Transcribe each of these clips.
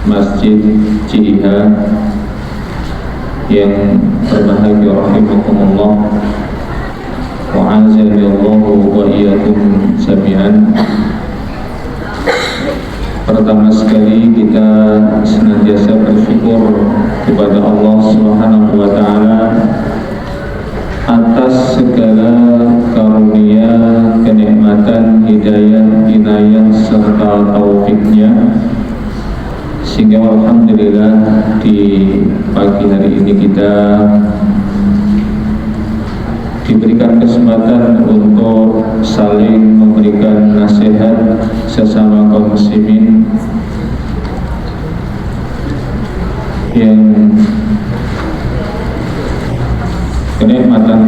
Masjid Ciha yang berbahagia rahimakumullah wa azanillahu wa iyyakum jami'an. Pertama sekali kita senantiasa bersyukur kepada Allah Subhanahu wa taala atas segala karunia, kenikmatan, hidayah, inayah serta taufiknya, sehingga alhamdulillah di pagi hari ini kita diberikan kesempatan untuk saling memberikan nasihat sesama kaum muslimin yang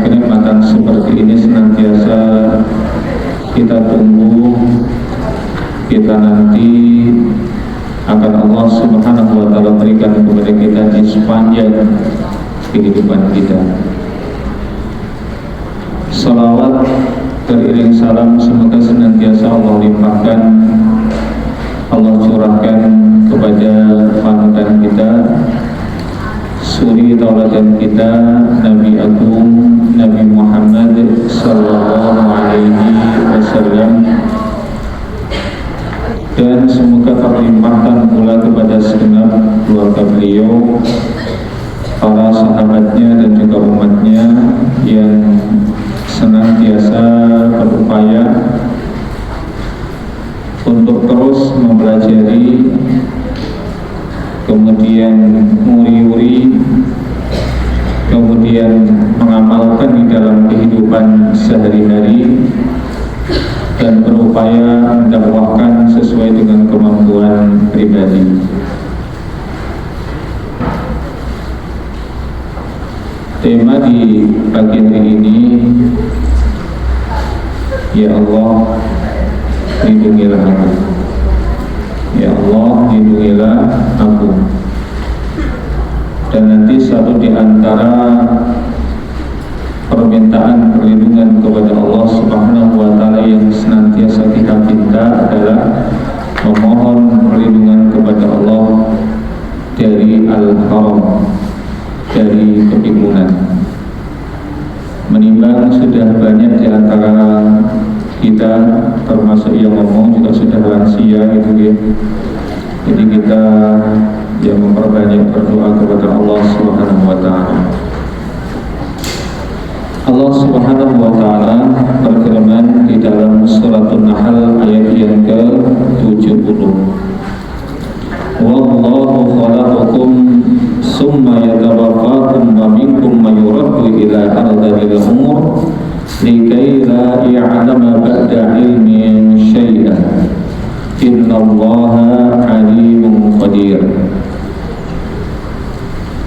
kenikmatan seperti ini senantiasa kita tunggu, kita nanti akan Allah Subhanahu wa taala berikan kepada kita di sepanjang kehidupan kita. Salawat beriring salam semoga senantiasa Allah limpahkan, Allah curahkan kepada panutan kita, suri tauladan kita, Nabi Agung Nabi Muhammad sallallahu alaihi wasallam, dan semoga terlimpahkan pula kepada segenap keluarga beliau, para sahabatnya dan juga umatnya yang senantiasa berupaya untuk terus mempelajari, kemudian nguri-nguri, kemudian mengamalkan di dalam kehidupan sehari-hari, dan berupaya mendakwahkan sesuai dengan kemampuan pribadi. Tema di pagi hari ini, ya Allah lindungilah aku, ya Allah lindungilah aku. Dan nanti satu di antara permintaan perlindungan kepada Allah Subhanahu wa taala yang senantiasa kita minta adalah memohon perlindungan kepada Allah dari al-haram, dari kebingungan. Menimbang sudah banyak di antara kita, termasuk yang ngomong juga sudah lansia gitu ya. Jadi kita yang memperbanyak berdoa kepada Allah Subhanahu wa taala. Allah Subhanahu wa taala berfirman di dalam surat An-Nahl ayat yang ke-70. Wallahu khalaqakum summa yatawaffakum wa minkum may yuraddu ila ardhil umur likay la ya'lama ba'da ilmin syai'an innallaha alimun qadir.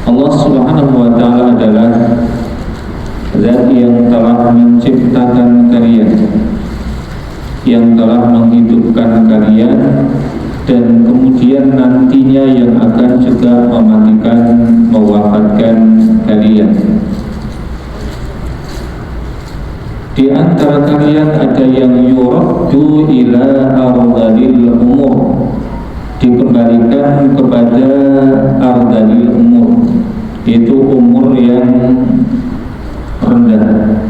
Allah Subhanahu wa taala adalah Zat yang telah menciptakan kalian, yang telah menghidupkan kalian, dan kemudian nantinya yang akan juga mematikan, mewafatkan kalian. Di antara kalian ada yang yuraddu ila ardhil umur, dikembalikan kepada ardhil umur, yaitu umur yang rendah,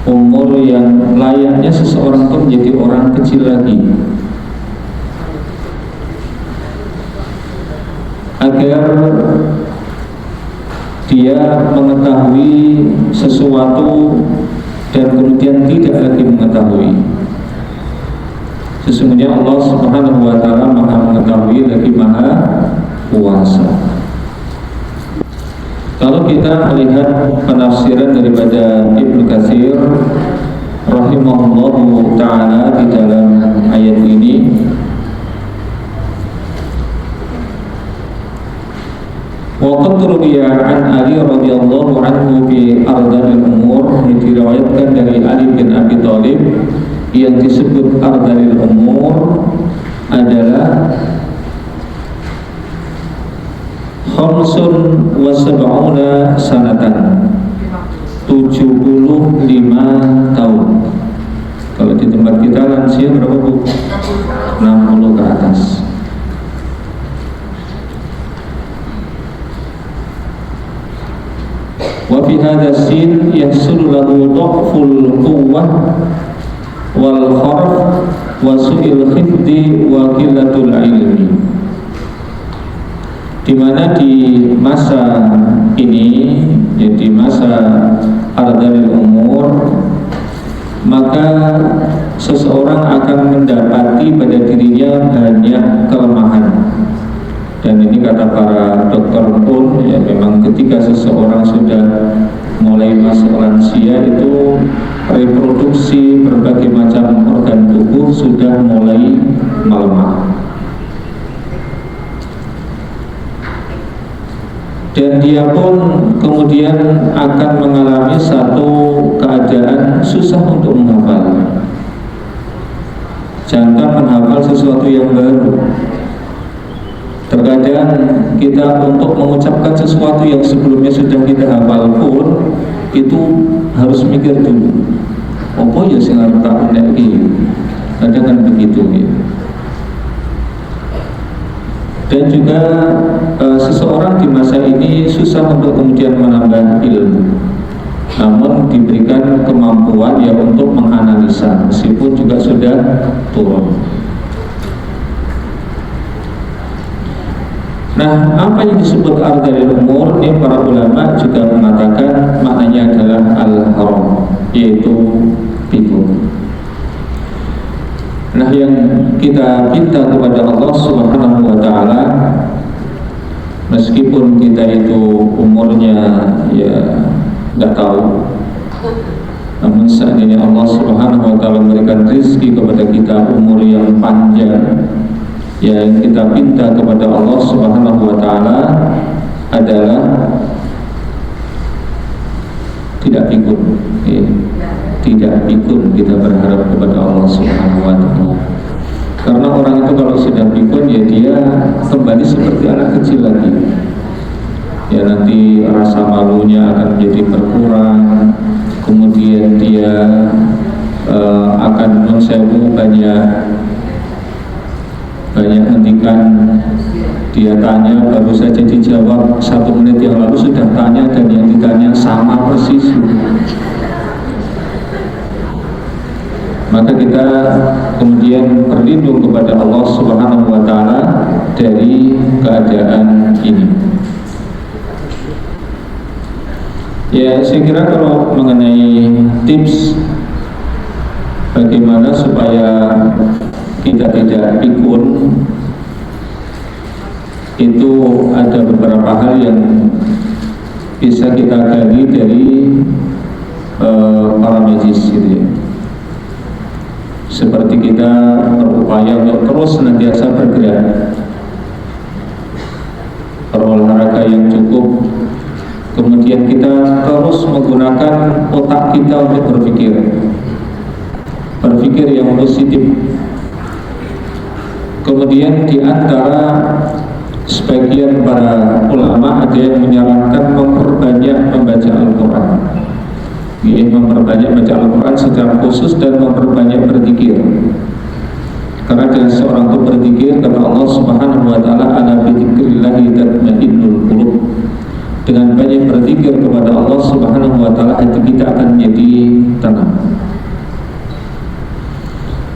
umur yang layaknya seseorang itu menjadi orang kecil lagi, agar dia mengetahui sesuatu dan kemudian tidak lagi mengetahui. Sesungguhnya Allah Subhanahu wa taala Maha mengetahui lagi Maha kuasa. Kalau kita melihat penafsiran daripada Ibnu Katsir rahimahullahu ta'ala di dalam ayat ini, wa qad ruwiya an Ali radhiyallahu anhu fi ardhil umur, diriwayatkan dari Ali bin Abi Thalib yang disebut ardhil umur adalah khamsun wa sab'una sanatan, 75 tahun. Kalau di tempat kita lansia berapa Bu? 60 ke atas. hadha sin yahsulu lahu dha'ful quwwah wal kharf wa su'il khifdi wa qillatul ilmi. Di mana di masa ini, jadi masa ardhil umur, maka seseorang akan mendapati pada dirinya banyak kelemahan. Dan ini kata para dokter pun, ya memang ketika seseorang sudah mulai masuk lansia itu reproduksi berbagai macam organ tubuh sudah mulai melemah. Dan dia pun kemudian akan mengalami satu keadaan susah untuk menghafal. Jangan menghafal sesuatu yang baru. Terkadang kita untuk mengucapkan sesuatu yang sebelumnya sudah kita hafal pun itu harus mikir dulu. Apa ya sing arep tak ndek kadang kan begitu ya. Dan juga seseorang di masa ini susah untuk kemudian menambah ilmu, namun diberikan kemampuan ya untuk menganalisa meskipun juga sudah turun. Nah, apa yang disebut ardhil umur ini para ulama juga mengatakan maknanya adalah al-haram, yaitu pikun. Nah, yang kita minta kepada Allah Subhanahu wa ta'ala, meskipun kita itu umurnya ya nggak tahu, namun seandainya Allah Subhanahu wa ta'ala memberikan rezeki kepada kita umur yang panjang, yang kita minta kepada Allah Subhanahu wa ta'ala adalah tidak pikun, ya. Tidak pikun kita berharap kepada Allah Subhanahu wa ta'ala. Karena orang itu kalau sudah pikun ya dia kembali seperti anak kecil lagi. Ya nanti rasa malunya akan menjadi berkurang. Kemudian dia akan mensewu banyak hentikan. Dia tanya baru saja dijawab 1 menit yang lalu sudah tanya, dan yang ditanya sama persis. Maka kita kemudian berlindung kepada Allah Subhanahu wa ta'ala dari keadaan ini. Ya, saya kira kalau mengenai tips bagaimana supaya kita tidak pikun, itu ada beberapa hal yang bisa kita gali dari para medis gitu ya. Seperti kita berupaya untuk terus senantiasa bergerak, berolahraga yang cukup, kemudian kita terus menggunakan otak kita untuk berpikir yang positif. Kemudian di antara sebagian para ulama ada yang menyarankan memperbanyak membaca Al-Quran, memperbanyak baca Al-Quran secara khusus dan memperbanyak berzikir. Karena dengan seorang itu berzikir, kata Allah Subhanahu wa ta'ala, ala bidzikrillahi tatma'innul qulub. Dengan banyak berzikir kepada Allah Subhanahu wa ta'ala, hati kita akan menjadi tenang.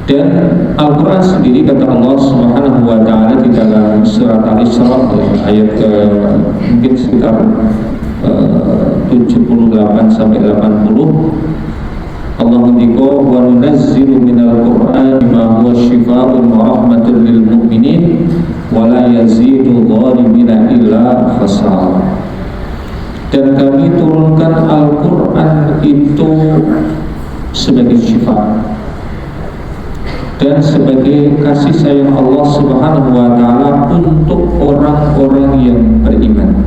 Dan Al-Quran sendiri, kata Allah Subhanahu wa ta'ala di dalam surat Al-Isra ayat ke mungkin sekitar 78 sampai 80, Allah mendiko wa nunazzilu minal Qur'ani ma huwa syifaa'un wa rahmatun lil mu'minin wa la yazidu dhalimina illa khasara. Dan kami turunkan Al-Quran itu sebagai syifa dan sebagai kasih sayang Allah Subhanahu wa ta'ala untuk orang-orang yang beriman.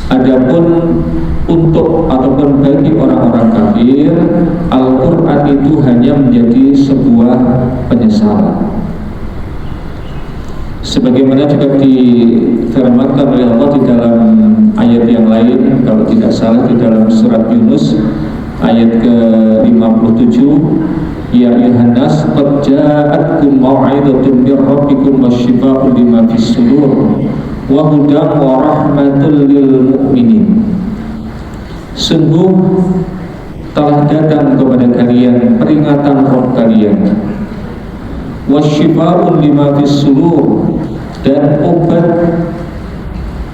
Adapun untuk ataupun bagi orang-orang kafir, Al-Quran itu hanya menjadi sebuah penyesalan. Sebagaimana juga difirmankan oleh Allah di dalam ayat yang lain, kalau tidak salah di dalam surat Yunus ayat ke-57, ya ayuhan nas qad ja'atkum mau'izatun mir rabbikum wasyifaa'un lima fis sudur wa hudan wa rahmatul lil mu'minin. sungguh telah datang kepada kalian peringatan Rabb kalian, wasyifa'un lima fis sudur, dan obat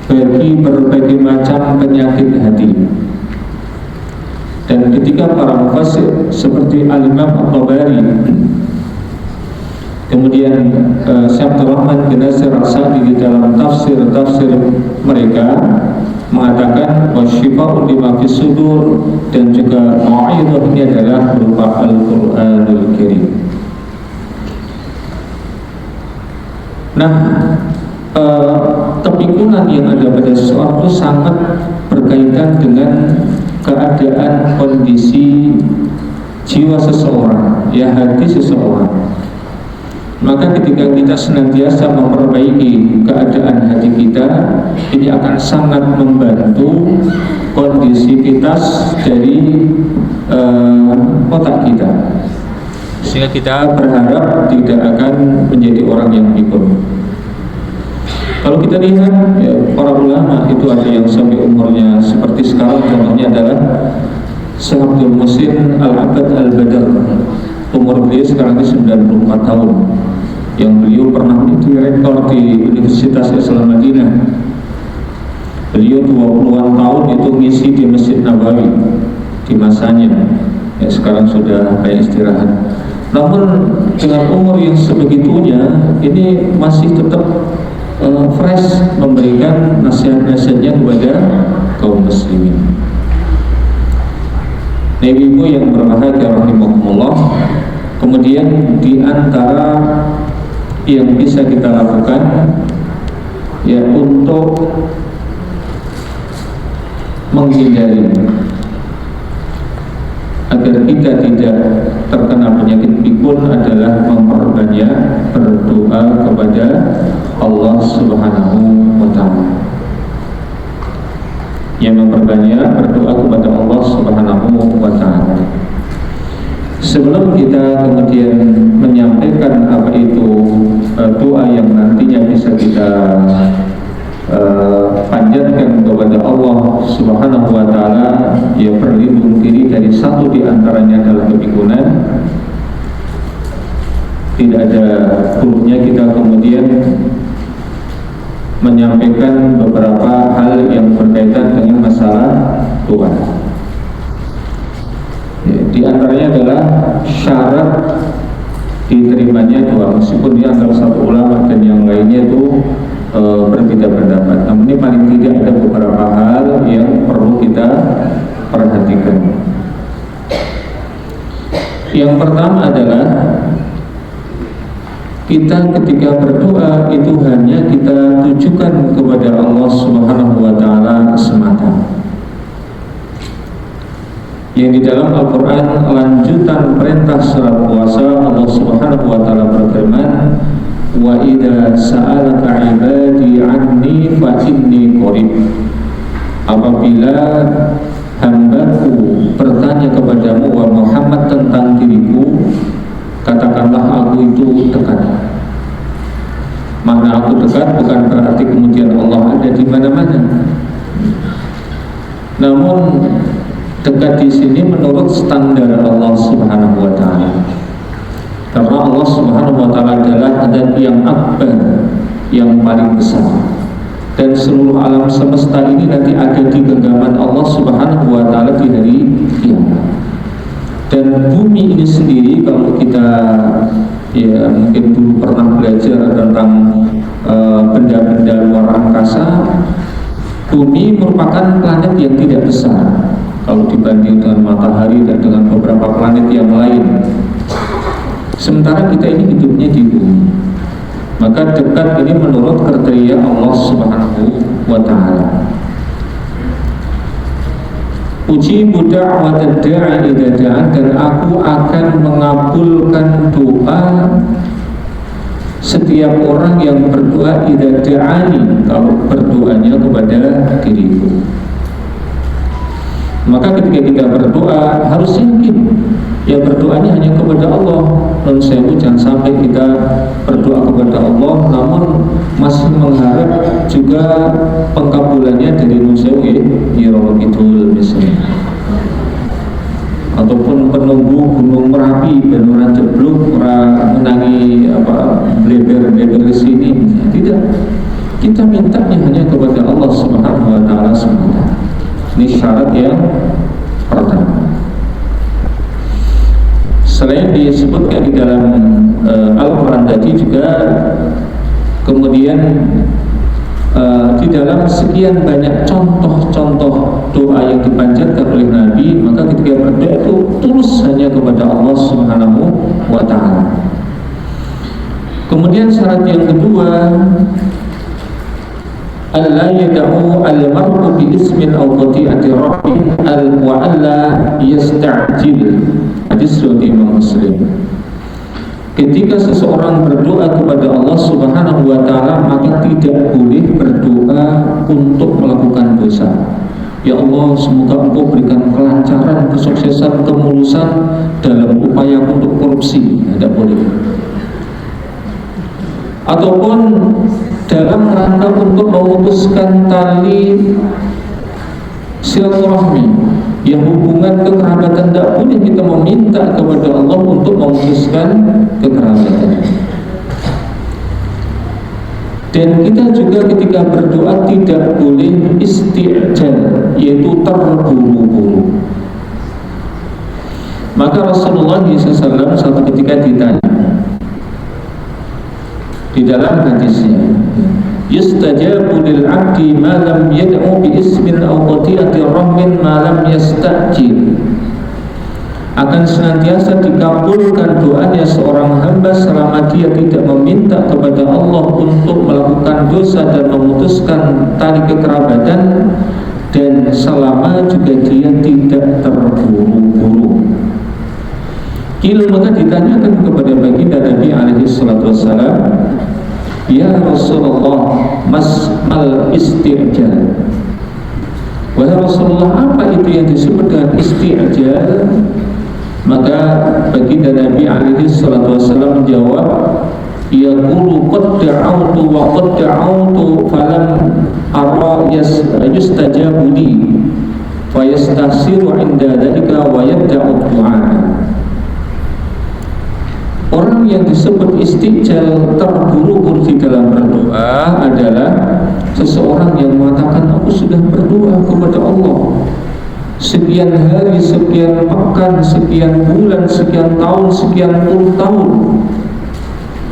bagi berbagai macam penyakit hati. Dan ketika para mufassir seperti Al-Imam At-Tabari, kemudian Syekh Abdul Rahman bin Nasir As-Sa'di di dalam tafsir mereka mengatakan wasyifa'un lima fis sudur, dan juga mau'izah ini adalah berupa Al-Qur'anul Karim. Nah, kepikunan yang ada pada seseorang itu sangat berkaitan dengan keadaan kondisi jiwa seseorang, ya hati seseorang. Maka ketika kita senantiasa memperbaiki keadaan hati kita, ini akan sangat membantu kondisivitas dari otak kita, sehingga kita berharap tidak akan menjadi orang yang pikun. Kalau kita lihat ya, para ulama itu ada yang sampai umurnya seperti sekarang, contohnya adalah Syekh Abdul Muhsin Al-Abbad Al-Badr. Umur beliau sekarang ini 94 tahun. Yang beliau pernah menjadi rektor di Universitas Islam Madinah. Beliau 20-an tahun itu ngisi di Masjid Nabawi di masanya. Ya, sekarang sudah kayak istirahat. Namun dengan umur yang sebegitunya, ini masih tetap fresh memberikan nasihat-nasihatnya kepada kaum muslimin. Ibu yang berbahagia rahimahumullah, kemudian di antara yang bisa kita lakukan ya untuk menghindari agar kita tidak terkena penyakit pikun adalah memperbanyak berdoa kepada Allah Subhanahu wa ta'ala. Yang memperbanyak berdoa kepada Allah Subhanahu wa ta'ala. Sebelum kita kemudian menyampaikan apa itu doa yang nantinya bisa kita panjatkan kepada Allah Subhanahu wa ta'ala, ya berlindung diri dari satu di antaranya adalah kepikunan. Tidak ada perlunya kita kemudian menyampaikan beberapa hal yang berkaitan dengan masalah doa. Ya, di antaranya adalah syarat diterimanya doa, meskipun di antara satu ulama dan yang lainnya itu berbeda pendapat. Namun ini paling tidak ada beberapa hal yang perlu kita perhatikan. Yang pertama adalah kita ketika berdoa itu hanya kita tujukan kepada Allah Subhanahu wa ta'ala semata. Yang di dalam Al-Quran lanjutan perintah surat puasa, Allah Subhanahu wa ta'ala berfirman, wa idza sa'alaka ibadi anni fa inni qarib. Apabila hambaku bertanya kepadamu wa Muhammad tentang diriku, katakanlah aku itu dekat. Makna aku dekat bukan berarti kemudian Allah ada di mana-mana. Namun dekat di sini menurut standar Allah Subhanahu wa ta'ala. Karena Allah Subhanahu wa ta'ala adalah zat yang akbar, yang paling besar. Dan seluruh alam semesta ini nanti ada di genggaman Allah Subhanahu wa ta'ala di hari kiamat. Dan bumi ini sendiri, kalau kita ya mungkin dulu pernah belajar tentang benda-benda luar angkasa, bumi merupakan planet yang tidak besar kalau dibanding dengan matahari dan dengan beberapa planet yang lain. Sementara kita ini hidupnya di bumi. Maka dekat ini menurut kriteria Allah Subhanahu wa ta'ala. Ujibu da'watad da'i idza da'a, dan aku akan mengabulkan doa setiap orang yang berdoa idza da'ani, kalau berdoanya kepada diriku. Maka ketika kita berdoa harus yakin ya berdoanya hanya kepada Allah. Non sewu, jangan sampai kita berdoa kepada Allah namun masih mengharap juga pengkabulannya dari non sewu ya Rabbul misalnya, ataupun penunggu Gunung Merapi dan orang jeblok, orang menangi bleber sini, tidak. Kita mintanya hanya kepada Allah Subhanahu wa Ta'ala semata. Ini syarat yang pertama. Selain disebutkan di dalam Al-Quran tadi juga, kemudian di dalam sekian banyak contoh-contoh doa yang dipanjatkan oleh Nabi, maka ketika berdoa itu tulus hanya kepada Allah Subhanahu wa Ta'ala. Kemudian syarat yang kedua, alla yad'u al-mar'u bi ismin aw qati'ati rabbih wa alla yasta'jil. Hadis riwayat Imam Muslim. Ketika seseorang berdoa kepada Allah Subhanahu wa Ta'ala, maka tidak boleh berdoa untuk melakukan dosa. Ya Allah, semoga Engkau berikan kelancaran, kesuksesan, kemulusan dalam upaya untuk korupsi. Tidak boleh. Ataupun dalam rangka untuk memutuskan tali silaturahmi, yang hubungan kekerabatan, tidak boleh kita meminta kepada Allah untuk memutuskan kekerabatan. Dan kita juga ketika berdoa tidak boleh isti'jal, yaitu terburu-buru. Maka Rasulullah SAW suatu ketika ditanya di dalam hadisnya, yustajabu lil 'abdi ma lam yad'u bi ismin aw qati'ati rahmin ma lam yasta'jil. Akan senantiasa dikabulkan doanya seorang hamba selama dia tidak meminta kepada Allah untuk melakukan dosa dan memutuskan tali kekerabatan, dan selama juga dia tidak terburu-buru. Maka ditanyakan kepada baginda Nabi alaihi salatu wassalam, ya Rasulullah, mal isti'jal. Wahai Rasulullah, apa itu yang disebut dengan isti'jal? Maka baginda Nabi alaihi salatu wassalam menjawab, yaqulu qad da'awtu wa qad da'awtu falam ara yustajabu li fa yastasiru 'inda dhalika wa yabda'u du'a. Orang yang disebut isti'jal, terburu-buru di dalam berdoa, adalah seseorang yang mengatakan, aku sudah berdoa kepada Allah sekian hari, sekian pekan, sekian bulan, sekian tahun, sekian puluh tahun,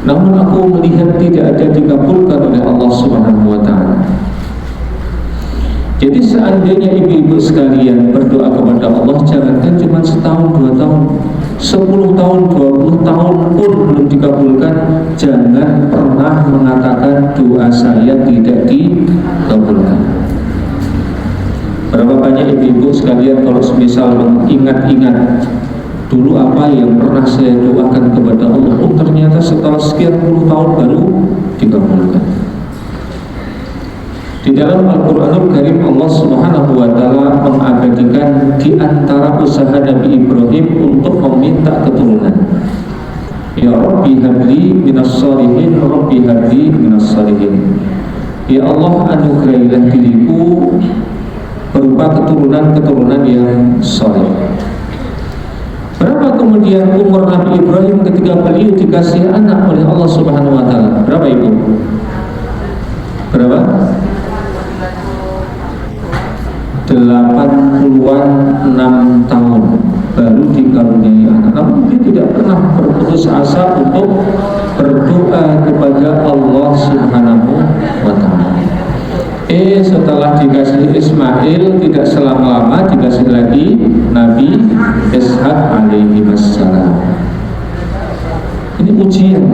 namun aku melihat tidak ada dikabulkan oleh Allah Subhanahu wa Ta'ala. Jadi seandainya ibu-ibu sekalian berdoa kepada Allah, jangankan cuma setahun, 2 tahun, 10 tahun, 20 tahun pun belum dikabulkan, jangan pernah mengatakan doa saya tidak dikabulkan. Berapa banyak ibu-ibu sekalian kalau semisal mengingat-ingat dulu apa yang pernah saya doakan kepada Allah, oh ternyata setelah sekian puluh tahun baru dikabulkan. Di dalam Al-Quranul Karim, Allah Subhanahu wa Ta'ala mengabadikan di antara usaha Nabi Ibrahim untuk meminta keturunan. Ya Rabbi habli minas shalihin, Rabbi habli minas shalihin. Ya Allah, anugerahilah diriku berupa keturunan-keturunan yang saleh. Berapa kemudian umur Nabi Ibrahim ketika beliau dikasih anak oleh Allah Subhanahu wa Ta'ala? Berapa ibu? Berapa? 86 tahun baru dikaruniai anak. Namun dia tidak pernah berputus asa untuk berdoa kepada Allah Subhanahu wa Ta'ala. Setelah dikasih Ismail, tidak selama-lama dikasih lagi Nabi Ishaq alaihi wassalam. Ini ujian.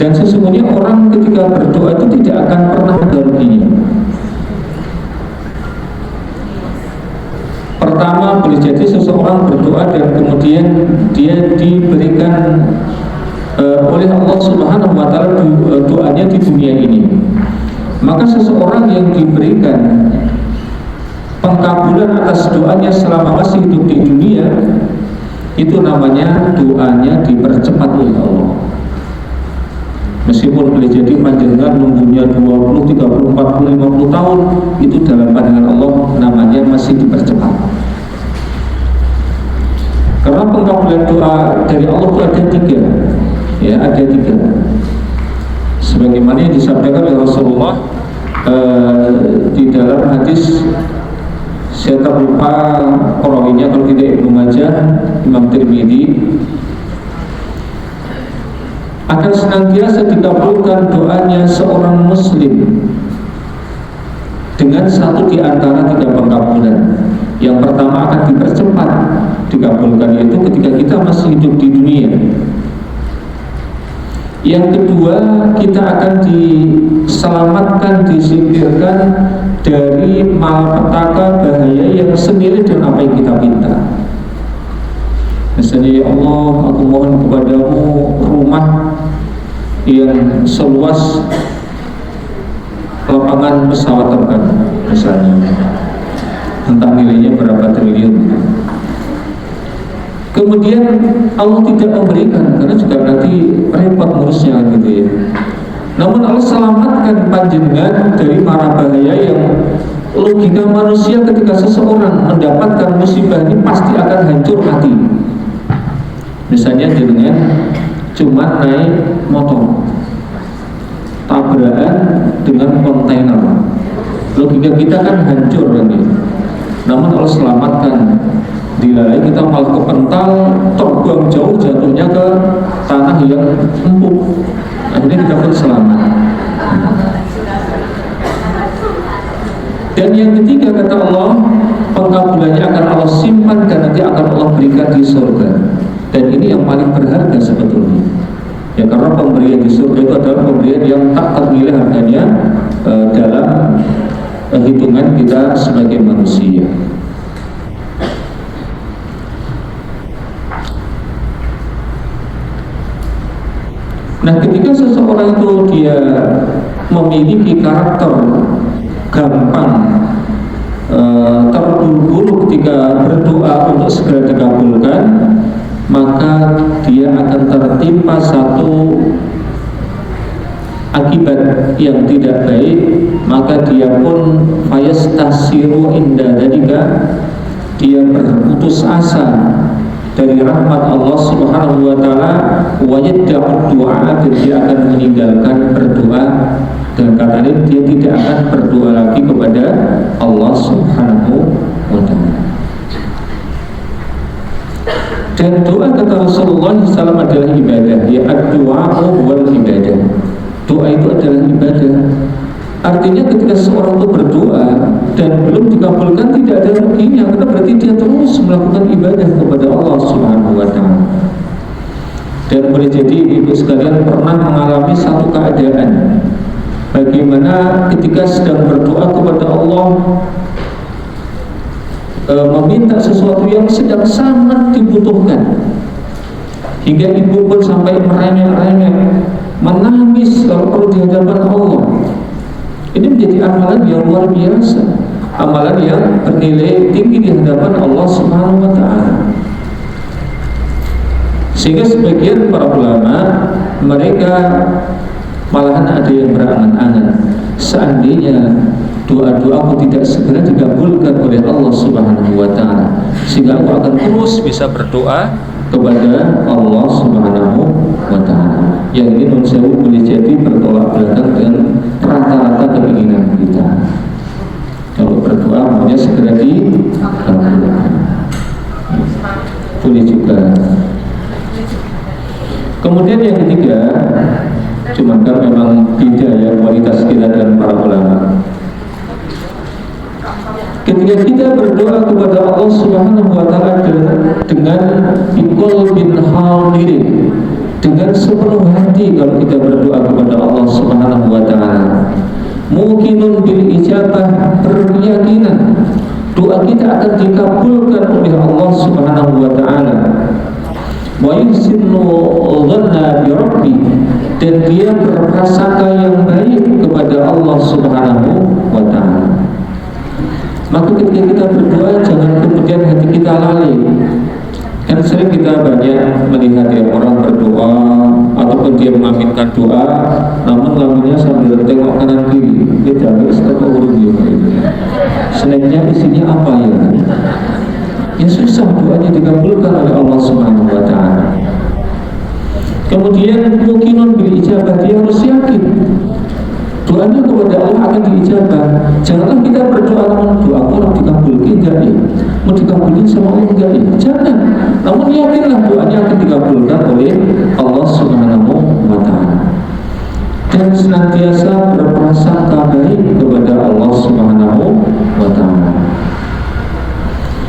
Dan sesungguhnya orang ketika berdoa itu tidak akan pernah meruginya. Pertama, boleh jadi seseorang berdoa dan kemudian dia diberikan oleh Allah Subhanahu wa Ta'ala doanya di dunia ini. Maka seseorang yang diberikan pengkabulan atas doanya selama masih hidup di dunia, itu namanya doanya dipercepat oleh Allah. Meskipun boleh jadi panjenengan nunggunya 20, 30, 40, 50 tahun, itu dalam pandangan Allah namanya masih mesti dipercepat. Karena pengkabulan doa dari Allah itu ada tiga, ya ada tiga. Sebagaimana yang disampaikan oleh Rasulullah di dalam hadis, saya terlupa perawinya, kalau tidak Ibnu Majah, Imam Tirmidzi, akan senantiasa dikabulkan doanya seorang muslim dengan satu di antara tiga pengkabulan. Yang pertama akan dipercepat dikabulkan, yaitu ketika kita masih hidup di dunia. Yang kedua, kita akan diselamatkan, disingkirkan dari malapetaka, bahaya yang senilai dengan apa yang kita minta. Misalnya, ya Allah, aku mohon kepadamu rumah yang seluas lapangan pesawat terbang, misalnya, entah nilainya berapa triliun. Kemudian Allah tidak memberikan, karena juga nanti repot ngurusnya gitu ya. Namun Allah selamatkan panjenengan dari mara bahaya yang logika manusia ketika seseorang mendapatkan musibah ini pasti akan hancur mati. Misalnya dengan cuma naik motor, tabrakan dengan kontainer, logika kita kan hancur kan ya. Namun Allah selamatkan, dilalai kita malah kepental, terbang jauh, jatuhnya ke tanah yang empuk, akhirnya kita pun selamat. Dan yang ketiga, kata Allah, pengkabulannya akan Allah simpan dan nanti akan Allah berikan di surga. Dan ini yang paling berharga sebetulnya, ya, karena pemberian di surga itu adalah pemberian yang tak ternilai harganya dalam hitungan kita sebagai manusia. Nah, ketika seseorang itu dia memiliki karakter gampang terburu-buru ketika berdoa untuk segera dikabulkan, maka dia akan tertimpa satu akibat yang tidak baik. Maka dia pun fayastasiru inda dzalika, dia berputus asa dari rahmat Allah Subhanahu wa taala, wa yadda'u du'a, dan dia akan meninggalkan berdoa. Dengan kata lain, dia tidak akan berdoa lagi kepada Allah Subhanahu wa taala. Dan doa, kata Rasulullah SAW, adalah ibadah. Ya, ad-du'a'u wal ibadah. Doa itu adalah ibadah. Artinya ketika seorang itu berdoa dan belum dikabulkan, tidak ada ruginya, karena berarti dia terus melakukan ibadah kepada Allah Subhanahu wa taala. Dan boleh jadi ibu sekalian pernah mengalami satu keadaan bagaimana ketika sedang berdoa kepada Allah, meminta sesuatu yang sedang sangat dibutuhkan, hingga ibu pun sampai merengek-rengek, menangis kalau perlu di hadapan Allah. Ini menjadi amalan yang luar biasa, amalan yang bernilai tinggi di hadapan Allah Subhanahu wa taala. Sehingga sebagian para ulama, mereka malahan ada yang berangan-angan, seandainya doa-doaku tidak segera dikabulkan oleh Allah Subhanahu wa taala, sehingga aku akan terus bisa berdoa kepada Allah Subhanahu wa taala. Yang ini menurut boleh jadi bertolak belakang dengan rata-rata keinginan kita. Kalau berdoa maunya segera dikabulkan, boleh juga. Kemudian yang ketiga, cuman kan memang beda ya kualitas kita dan para ulama. Ketika kita berdoa kepada Allah Subhanahu wa taala dengan biqul bin hadirin, dengan sepenuh hati, kalau kita berdoa kepada Allah Subhanahu wa taala, mungkinun bil ijabah, berkeyakinan doa kita akan dikabulkan oleh Allah Subhanahu wa taala. Wa yuhsinu dhanna bi rabbih, dan dia berprasangka yang baik kepada Allah Subhanahu wa taala. Maka ketika kita berdoa, jangan kemudian hati kita lalai. Kan sering kita banyak melihat ya, orang berdoa ataupun dia mengaminkan doa, namun lamunya sambil tengok kanan kiri. Dia jangan setengah urut dia. Snacknya isinya apa ya? ya susah doanya dikabulkan oleh Allah Subhanahu wa Ta'ala. Kemudian mukinun bil ijabah, dia harus yakin doanya kepada Allah akan diijabah. Janganlah kita berdoa namun doa Allah dikabulkan enggak ya, mau dikabulkan sama Allah enggak ya, jangan. Namun yakinlah doanya akan dikabulkan oleh Allah Subhanahu wa Ta'ala. Dan senantiasa berprasangka baik kepada Allah Subhanahu wa Ta'ala.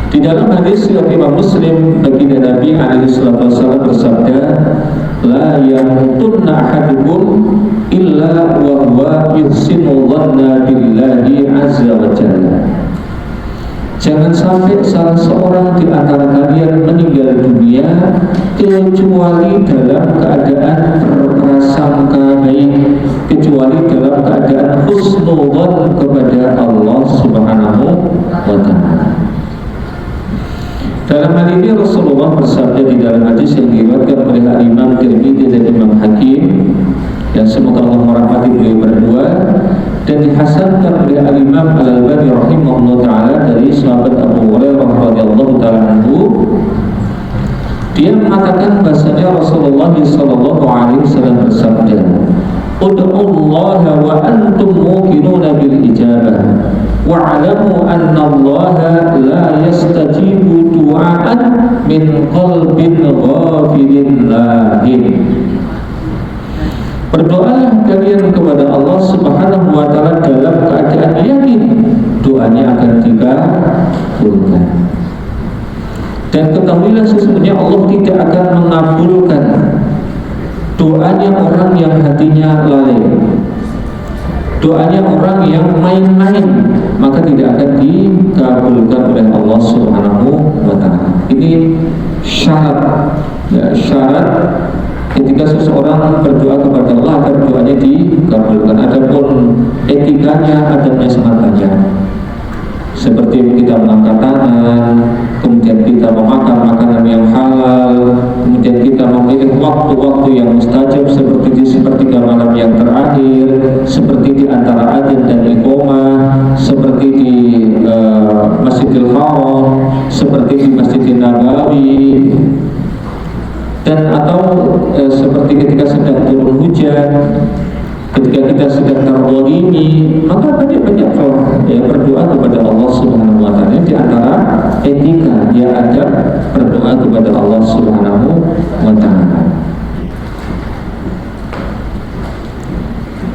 Di dalam hadis riwayat Imam Muslim, baginda Nabi alaihi salatu wasallam bersabda, la yamutunna ahadukum illa wa huwa yuhsinu dhanna billahi azza wa jalla. Jangan sampai salah seorang di antara kalian meninggal dunia kecuali dalam keadaan berprasangka baik, kecuali dalam keadaan husnudzon kepada Allah Subhanahu wa Ta'ala. Dalam hal ini Rasulullah bersabda di dalam hadis yang diriwayatkan oleh Imam Tirmidzi dan Imam Hakim, yang semoga Allah merahmati beliau berdua, dan dihasankan oleh Imam Al-Albani rahimahullah taala dari sahabat Abu Hurairah radhiyallahu taala anhu. Dia mengatakan bahasanya Rasulullah sallallahu alaihi wasallam bersabda, ud'ullaha wa antum muqinuna bil ijabah wa'lamu anna Allaha la yastajibu du'aan min qalbin ghafilin lahin. Berdoalah kalian kepada Allah Subhanahu wa Ta'ala dalam keadaan yakin doanya akan dikabulkan. Dan ketahuilah sesungguhnya Allah tidak akan mengabulkan doanya orang yang hatinya lalai, doanya orang yang main-main, maka tidak akan dikabulkan oleh Allah Subhanahu wa Ta'ala. Ini syarat, ya, syarat ketika seseorang berdoa kepada Allah agar doanya dikabulkan. Adapun etikanya, adabnya sangat banyak. Seperti kita mengangkat tangan, kemudian kita memakan makanan yang halal, kemudian kita memilih waktu-waktu yang mustajab seperti di sepertiga malam yang terakhir, seperti di antara adzan dan iqamah, seperti di Masjidil Haram, seperti di Masjidil Nabawi, dan atau seperti ketika sedang turun hujan, ketika kita sedang terzalimi, maka banyak-banyak ya, berdoa kepada Allah Subhanahu wa Ta'ala. Di antara etika yang ada berdoa kepada Allah Subhanahu wa Ta'ala.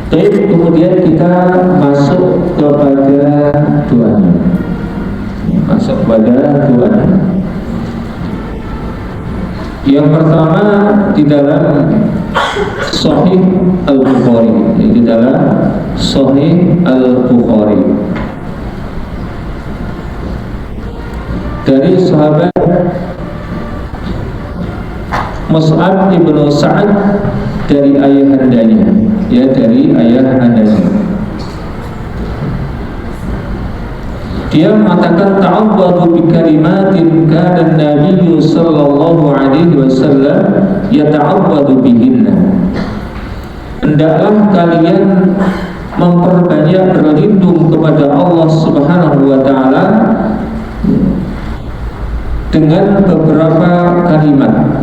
Baik, kemudian kita masuk kepada doanya. Masuk kepada doanya. Yang pertama di dalam Sahih Al-Bukhari, di dalam Sahih Al-Bukhari dari sahabat Mus'ab ibnu Sa'ad dari ayahandanya, ya, dari ayahandanya. Dia mengatakan ta'awwadu bi kalimatin kana an-nabiy sallallahu alaihi wasallam yata'awwadu bihinna. Hendaklah kalian memperbanyak berlindung kepada Allah Subhanahu wa Ta'ala dengan beberapa kalimat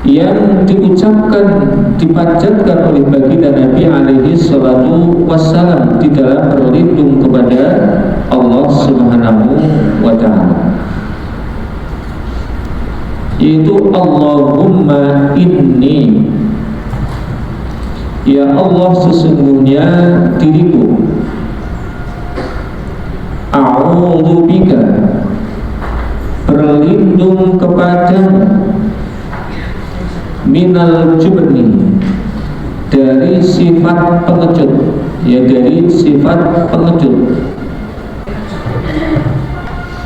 yang diucapkan, dipanjatkan oleh baginda Nabi alaihi salatu wassalam di dalam berlindung kepada Allah Subhanahu wa Ta'ala, yaitu Allahumma inni, ya Allah sesungguhnya diriku, a'udzu bika, berlindung kepadamu, minal jubni, dari sifat pengecut, ya, dari sifat pengecut,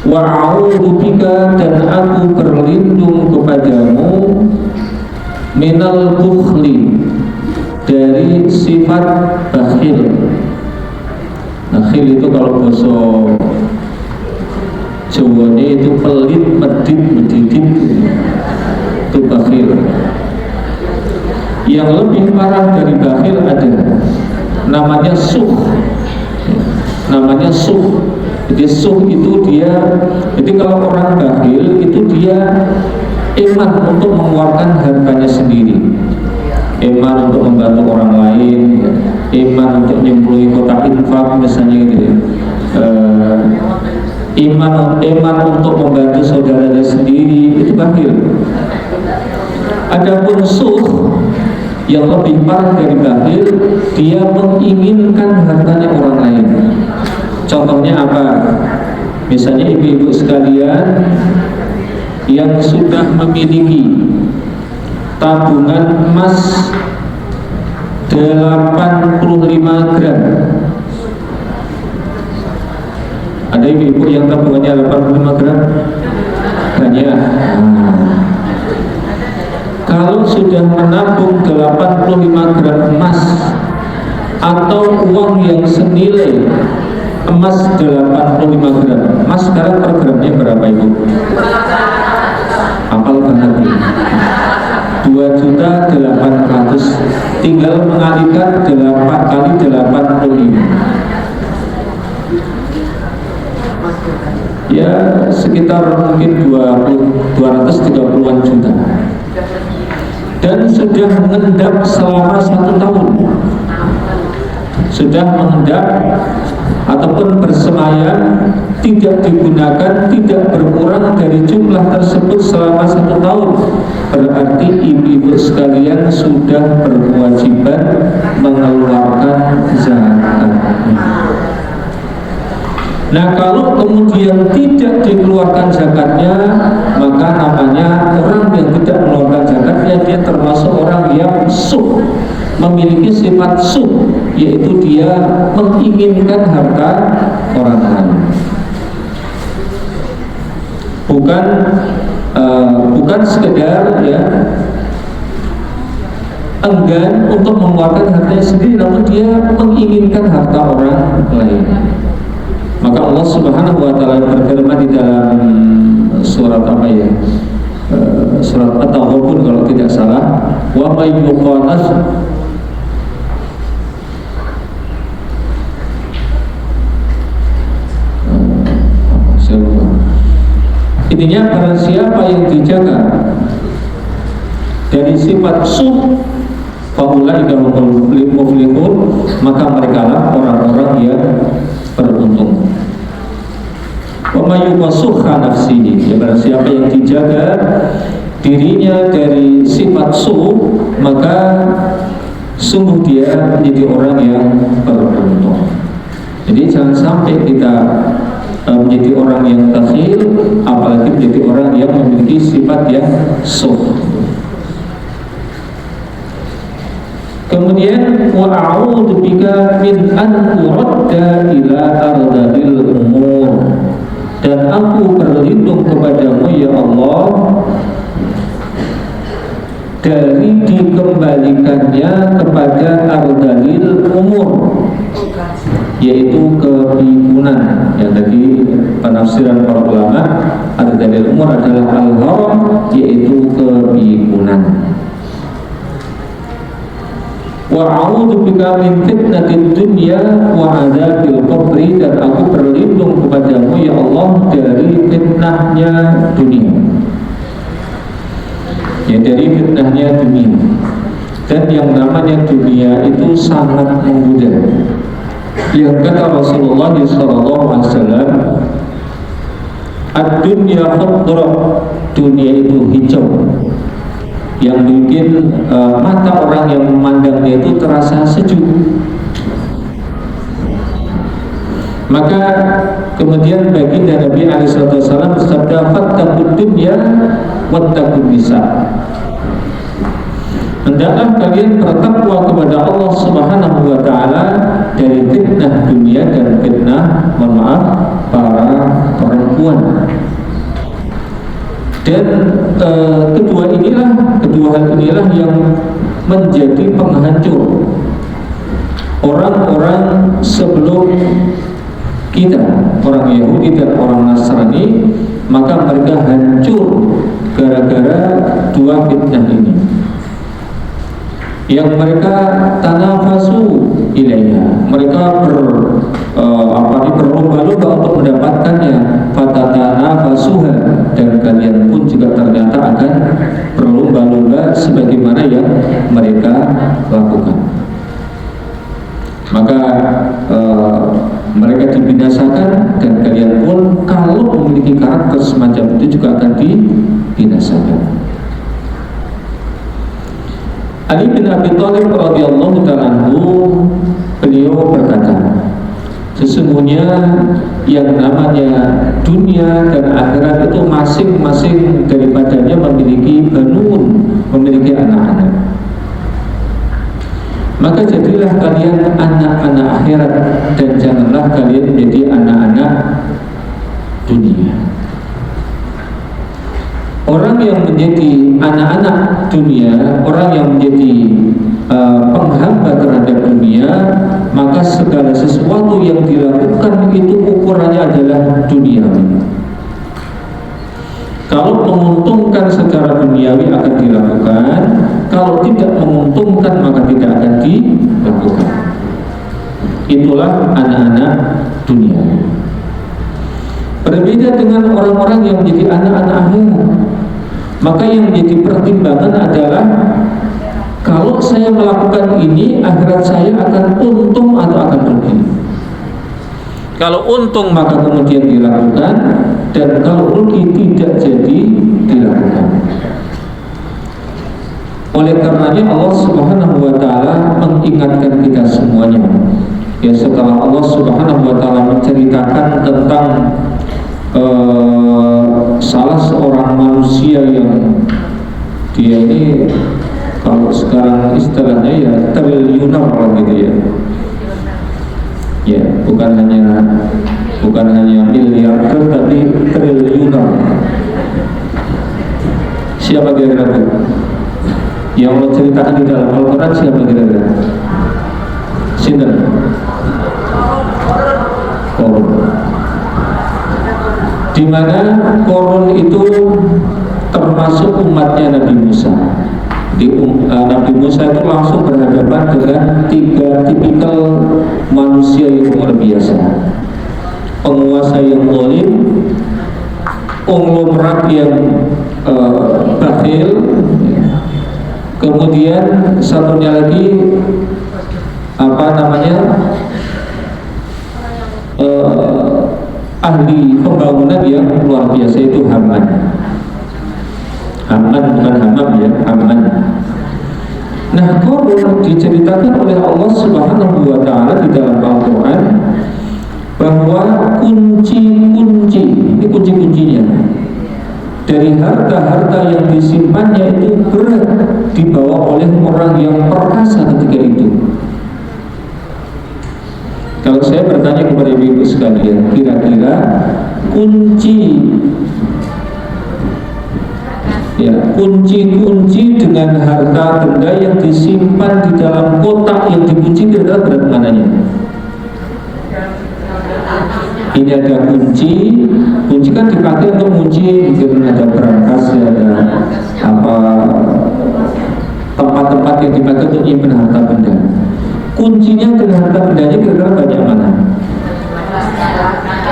wa a'udzu bika, dan aku berlindung kepadamu, minal bukhli, dari sifat bakhil. Bakhil itu kalau bahasa Jawanya itu pelit, medit, medidit, itu bakhil. Yang lebih parah dari bakhil ada, namanya sukh. Namanya sukh. Jadi suh itu jadi kalau orang bakhil itu dia iman untuk mengeluarkan hartanya sendiri, iman untuk membantu orang lain, iman untuk nyemplungi kotak infak misalnya gitu ya. Iman untuk membantu saudaranya sendiri, itu bakhil. Adapun suh yang lebih parah dari bakhil, dia menginginkan hartanya orang lain. Contohnya apa? Misalnya ibu-ibu sekalian yang sudah memiliki tabungan emas 85 gram. Ada ibu-ibu yang tabungannya 85 gram? Banyak. Kalau sudah menabung 85 gram emas atau uang yang senilai emas 85 gram, emas sekarang per gramnya berapa ibu? Apal banget nih, 2.800.000, tinggal mengalihkan 8 kali 85, ya sekitar mungkin 230-an juta, dan sudah mengendap selama 1 tahun, sudah mengendap ataupun bersemayam, tidak digunakan, tidak berkurang dari jumlah tersebut selama 1 tahun. Berarti ibu-ibu sekalian sudah berkewajiban mengeluarkan zakat. Nah, kalau kemudian tidak dikeluarkan zakatnya, maka namanya orang yang tidak mengeluarkan zakatnya, dia termasuk orang yang suh, memiliki sifat suh, yaitu dia menginginkan harta orang lain. Bukan sekedar ya enggan untuk mengeluarkan hartanya sendiri, namun dia menginginkan harta orang lain. Maka Allah Subhanahu wa taala berfirman di dalam surat apa ya? Surat At-Taghabun kalau tidak salah, wa may yuqanas intinya barang siapa yang dijaga dari sifat suh, faulaika humul muflihun, maka merekalah orang-orang yang beruntung. Wa may yuqassuha nafsihi, ya barang siapa yang dijaga dirinya dari sifat suh, maka sungguh dia menjadi orang yang beruntung. Jadi jangan sampai kita menjadi orang yang bakhil, apalagi menjadi orang yang memiliki sifat yang suh. Kemudian wa a'udzu bika min an uradda ila ardhil umur, dan aku berlindung kepadamu ya Allah dari dikembalikannya kepada ardhil umur, yaitu kebingungan. Yang tadi penafsiran para ulama, ardhil umur adalah al-haram, yaitu kebingungan. Wa a'udzu bika min fitnatid dunya wa adzabil qabri, dan aku berlindung kepadamu ya Allah dari fitnahnya dunia, ya dari fitnahnya dunia. Dan yang namanya dunia itu sangat menggoda. Yang kata Rasulullah SAW, ad-dunya khadra, dunia itu hijau, yang bikin mata orang yang memandangnya itu terasa sejuk. Maka kemudian baginda Nabi SAW bersabda, fattaqud dunya wattaqun nisa, hendaklah kalian bertakwa kepada Allah Subhanahu wa taala dari fitnah dunia dan fitnah, mohon maaf, para perempuan. Dan kedua hal inilah yang menjadi penghancur orang-orang sebelum kita, orang Yahudi dan orang Nasrani. Maka mereka hancur gara-gara dua fitnah ini, yang mereka tanafasu ilaiha, mereka berlomba-lomba untuk mendapatkan lakukan. Maka mereka dibinasakan, dan kalian pun kalau memiliki karakter semacam itu juga akan dibinasakan. Ali bin Abi Thalib radhiyallahu ta'ala anhu, beliau berkata, sesungguhnya yang namanya dunia dan akhirat itu masing-masing daripadanya memiliki banun, memiliki anak-anak. Maka jadilah kalian anak-anak akhirat, dan janganlah kalian menjadi anak-anak dunia. Orang yang menjadi anak-anak dunia, orang yang menjadi penghamba terhadap dunia, maka segala sesuatu yang dilakukan itu ukurannya adalah duniawi. Kalau menguntungkan secara duniawi akan dilakukan, kalau tidak menguntungkan maka tidak akan dilakukan. Itulah anak-anak dunia. Berbeda dengan orang-orang yang menjadi anak-anak akhirat. Maka yang menjadi pertimbangan adalah, kalau saya melakukan ini, akhirat saya akan untung atau akan rugi. Kalau untung maka kemudian dilakukan, dan kalau rugi tidak jadi dilakukan. Oleh karenanya Allah Subhanahu wa ta'ala mengingatkan kita semuanya. Ya, setelah Allah Subhanahu wa ta'ala menceritakan tentang salah seorang manusia yang dia ini, kalau sekarang istilahnya ya triliuner gitu ya. Ya, bukan hanya miliarder tapi triliuner. Siapa kira-kira yang Allah ceritakan di dalam Al-Quran? Siapa kira-kira? Sinten? Korun. Di mana Korun itu termasuk umatnya Nabi Musa. Nabi Musa itu langsung berhadapan dengan 3 tipikal manusia yang luar biasa. Penguasa yang zalim, konglomerat yang bakhil, kemudian satunya lagi ahli pembangunan yang luar biasa, itu Haman. Haman bukan Hamam ya, Haman. Nah, Korun diceritakan oleh Allah Subhanahu wa ta'ala di dalam Al-Quran bahwa kunci-kuncinya dari harta-harta yang disimpannya itu berat dibawa oleh orang yang perkasa ketika itu. Kalau saya bertanya kepada ibu sekalian, kira-kira kunci dengan harta benda yang disimpan di dalam kotak yang dikunci, kira-kira berat mananya? Ini ada kunci kan dipakai untuk kunci, mungkin ada berangkas, ada tempat-tempat yang dipakai untuk menyimpan harta benda. Kuncinya ke harta bendanya kira-kira banyak mana?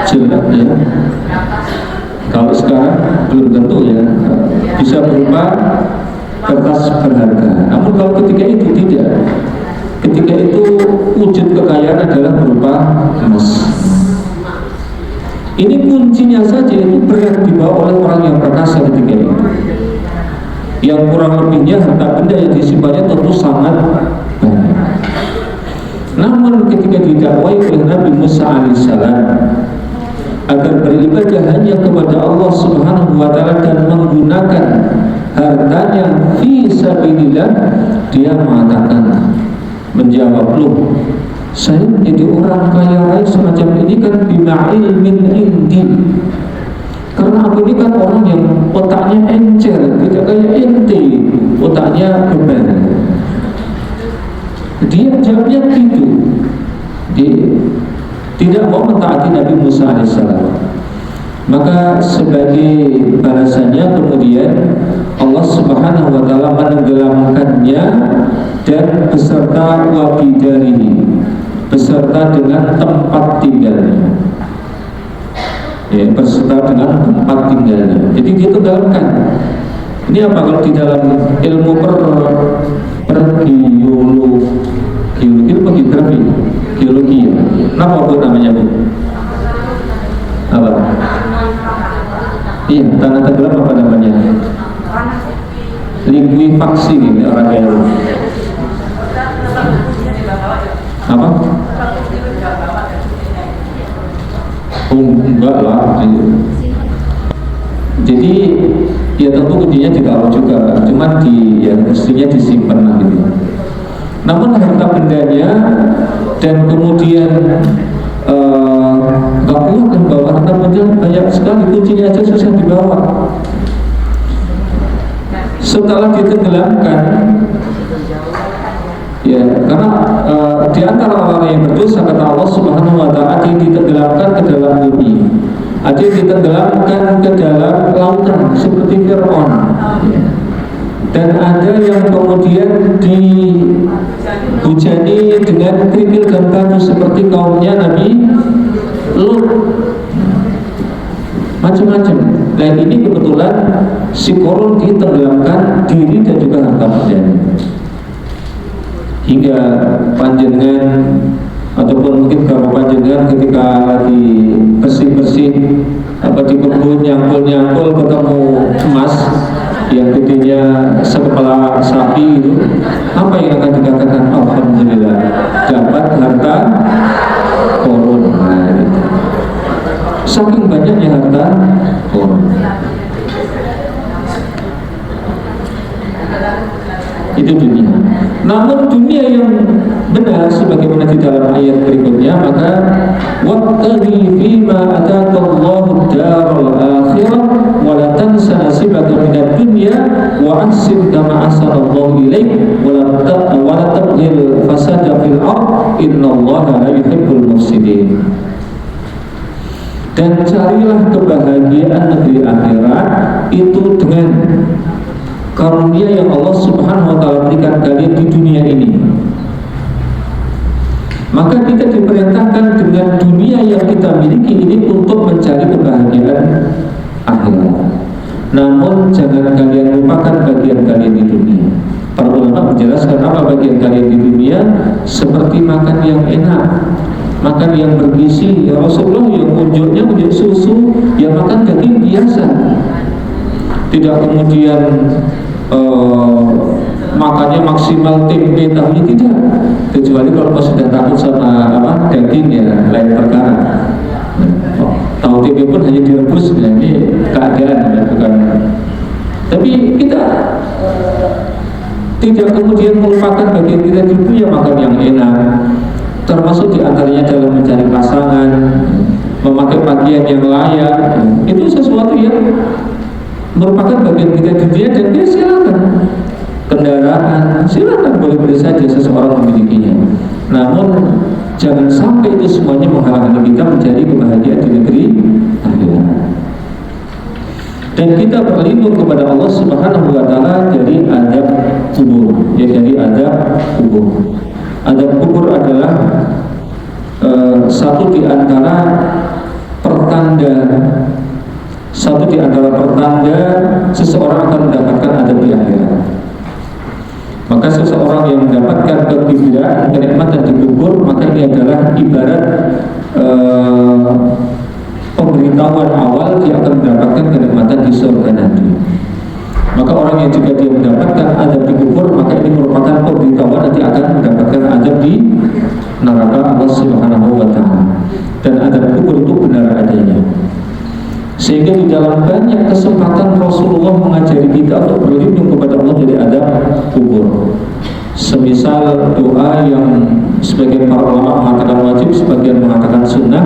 Jelas ya. Kalau sekarang belum tentu ya, bisa berupa kertas berharga. Namun kalau ketika itu tidak, ketika itu wujud kekayaan adalah berupa emas. Ini kuncinya saja itu berat dibawa oleh orang yang perkasa ketika itu. Yang kurang lebihnya harta benda yang disimpannya tentu sangat banyak. Namun ketika didakwai oleh Nabi Musa alaihissalam agar beribadah hanya kepada Allah Subhanahu wa ta'ala dan menggunakan hartanya fi sabilillah, dia mengatakan, menjawab, loh, saya menjadi orang kaya raya semacam ini kan bima ilmin indi, karena aku ini kan orang yang otaknya encer, tidak kayak ente otaknya beban. Dia jawabnya gitu. Dia tidak mau mentaati Nabi Musa alaihissalam. Maka sebagai balasannya kemudian Allah Subhanahu wa ta'ala menenggelamkannya dan beserta wabidarihi, beserta dengan tempat tinggalnya. Ya, beserta dengan tempat tinggalnya. Jadi dia tenggelamkan. Ini apa kalau di dalam ilmu geologi ya. Kenapa Bu namanya Bu? Apa? Iya, tanah tenggelam apa namanya? Likuifaksi gitu orang geologi. Apa? Enggak lah. Jadi ya tentu kuncinya ditaruh juga, cuman mestinya disimpan lah gitu. Namun harta bendanya dan kemudian nggak kuat kan bawa harta benda banyak sekali, kuncinya aja susah dibawa. Setelah ditenggelamkan, ya karena di antara orang yang berdosa kata Allah Subhanahu Wa Taala ditenggelamkan ke dalam bumi, ada ditenggelamkan ke dalam lautan seperti Fir'aun. Dan ada yang kemudian dihujani dengan kerikil dan batu seperti kaumnya Nabi Lut, macam-macam. Dan ini kebetulan si Korun ditenggelamkan diri dan juga harta bendanya, hingga panjenengan ataupun mungkin beberapa panjenengan ketika lagi bersih-bersih di kebun nyangkul-nyangkul ketemu emas yang gedenya sekepala sapi itu, apa yang akan dikatakan? Alhamdulillah dapat harta korun. Nah, gitu. Saking banyaknya harta korun. Itu dunia. Namun dunia yang benar sebagaimana di dalam ayat berikutnya, maka wabtaghi fima atakallahu daral akhirah wa la tansa nasibaka minad dunya wa ahsin kama ahsanallahu ilaik wa la tabghil fasada fil ard innallaha la yuhibbul mufsidin. Dan carilah kebahagiaan negeri akhirat itu dengan karunia yang Allah Subhanahu Wa Taala berikan kalian di dunia ini. Maka kita diperintahkan dengan dunia yang kita miliki ini untuk mencari kebahagiaan akhirat. Namun jangan kalian lupakan bagian kalian di dunia. Para ulama menjelaskan apa bagian kalian di dunia, seperti makan yang enak, makan yang bergizi. Ya Rasulullah yang unjuknya unjuk susu, yang makan daging biasa. Tidak kemudian makannya maksimal tempe tahunya, tidak, kecuali kalau sudah takut sama daging ya lain perkara. Tahu tempe pun hanya direbus, ini keadaan ya, bukan. Tapi kita tidak kemudian melupakan bagian kita dulu ya, makan yang enak, termasuk diantaranya dalam mencari pasangan, memakai pakaian yang layak. Itu sesuatu yang merupakan bagian kita di dunia, dan dia silakan. Kendaraan silakan, boleh-boleh saja seseorang memilikinya. Namun jangan sampai itu semuanya menghalangi kita mencari kebahagiaan di negeri akhirat. Dan kita berlindung kepada Allah Subhanahu Wa Taala dari azab kubur. Ya, dari azab kubur. Azab kubur adalah satu di antara pertanda seseorang akan mendapatkan azab di akhirat. Maka seseorang yang mendapatkan kegembiraan, kenikmatan di kubur, maka ini adalah ibarat pemberitahuan awal dia akan mendapatkan kenikmatan di surga nanti. Maka orang yang jika dia mendapatkan azab di kubur, maka ini merupakan pemberitahuan nanti akan mendapatkan azab di neraka Allah Subhanahu Wa Taala. Dan azab kubur itu benar adanya. Sehingga di dalam banyak kesempatan Rasulullah mengajari kita untuk berlindung kepada Allah dari azab kubur. Semisal doa yang sebagian para ulama mengatakan wajib, sebagian mengatakan sunnah.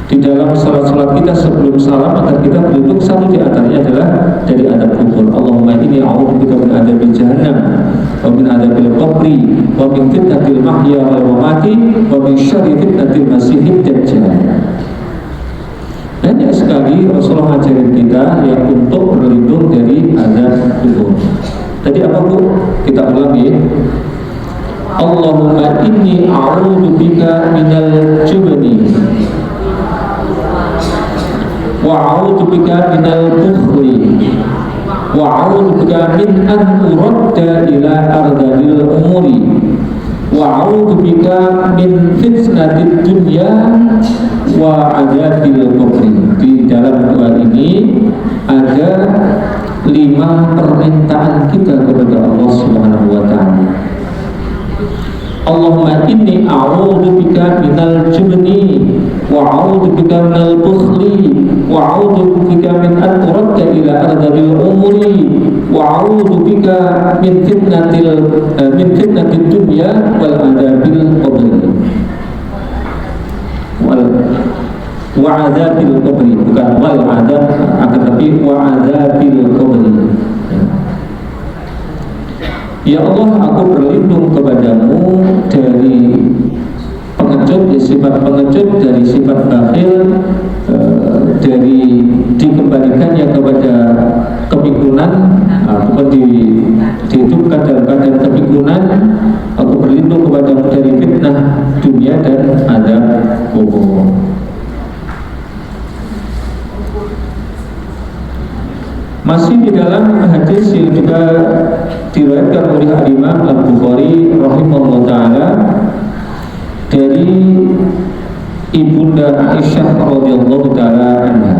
Di dalam salat-salat kita sebelum salam agar kita berlindung, satu di antaranya adalah dari azab kubur. Allahumma inni a'udzubika min adzabil jahannam wa min adzabil qabri wa min fitnatil mahya wal mamati wa min syarri fitnatil masiihid dajjal. Banyak sekali Rasulullah mengajarin kita yang untuk berlindung dari azab kubur. Tadi apa Bu? Kita ulang ya. Allahumma inni a'udzubika minal jubni wa a'udzubika minal bukhli wa a'udzubika min an uradda ila ardhil umuri wa a'udzubika min fitnatid dunya wa adzabil qabri. Di dalam doa ini ada 5 permintaan kita kepada Allah Subhanahu wa taala. Allahumma inni a'udzubika minal jubni wa a'udzubika minal bukhli wa a'udzubika min an uradda ila ardhil umuri wa a'udzubika min fitnatid dunya wal adzabil qabri wa adzabil qabri, bukan wal adzab, akan tapi wa adzabil qabri. Ya Allah, aku berlindung kepadamu dari pengecut, sifat pengecut, dari sifat bakhil, dari dikembalikannya kepada kepikunan, ataupun dihidupkan dalam keadaan kepikunan. Aku berlindung kepadamu dari fitnah dunia dan azab kubur. Masih di dalam hadis yang juga diriwayatkan oleh Imam Al-Bukhari rahimahullah taala dari Ibunda Aisyah radhiyallahu taala anha.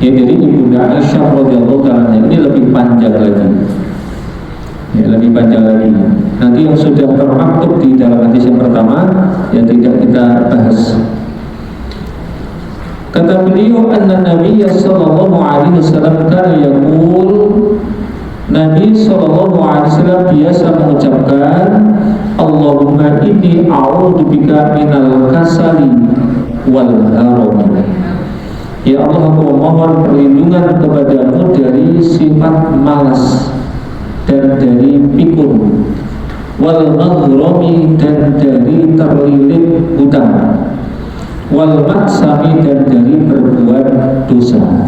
Ya, dari Ibunda Aisyah radhiyallahu taala anha, ini lebih panjang lagi. Ya, lebih panjang lagi. Nanti yang sudah termaktub di dalam hadis yang pertama yang tidak kita bahas. Kata beliau, anna Nabi sallallahu alaihi wasallam kana yaqul, Nabi sallallahu alaihi wasallam biasa mengucapkan, Allahumma inni a'udzubika minal kasali wal haram. Ya Allah, aku memohon perlindungan kepadamu dari sifat malas dan dari pikun, wal maghrami, dan dari terlilit hutang, wal maksami, dan dari berbuat dosa.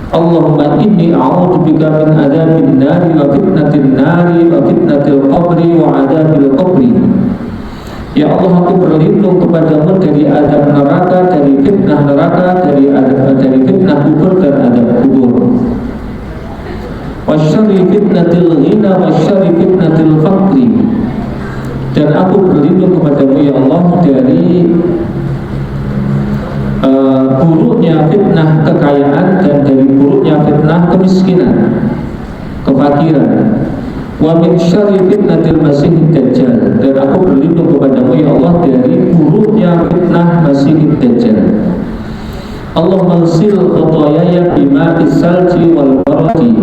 Allahumma inni a'udzubika min adzabin nari wa fitnatin nari wa fitnatil qabri wa adzabil qabri. Ya Allah, aku berlindung kepadamu dari azab neraka, dari fitnah neraka, dari fitnah kubur dan azab kubur. Wa syarri fitnatil ghina wa syarri fitnatil faqri. Dan aku berlindung kepadamu ya Allah dari buruknya fitnah kekayaan dan dari buruknya fitnah kemiskinan, kefakiran. Wa min syarri fitnatil masiihid dajjal, dan aku berlindung kepadamu ya Allah dari buruknya fitnah masiihid dajjal. Allahumma ghsil khotoyaya bima'is salji wal baradi.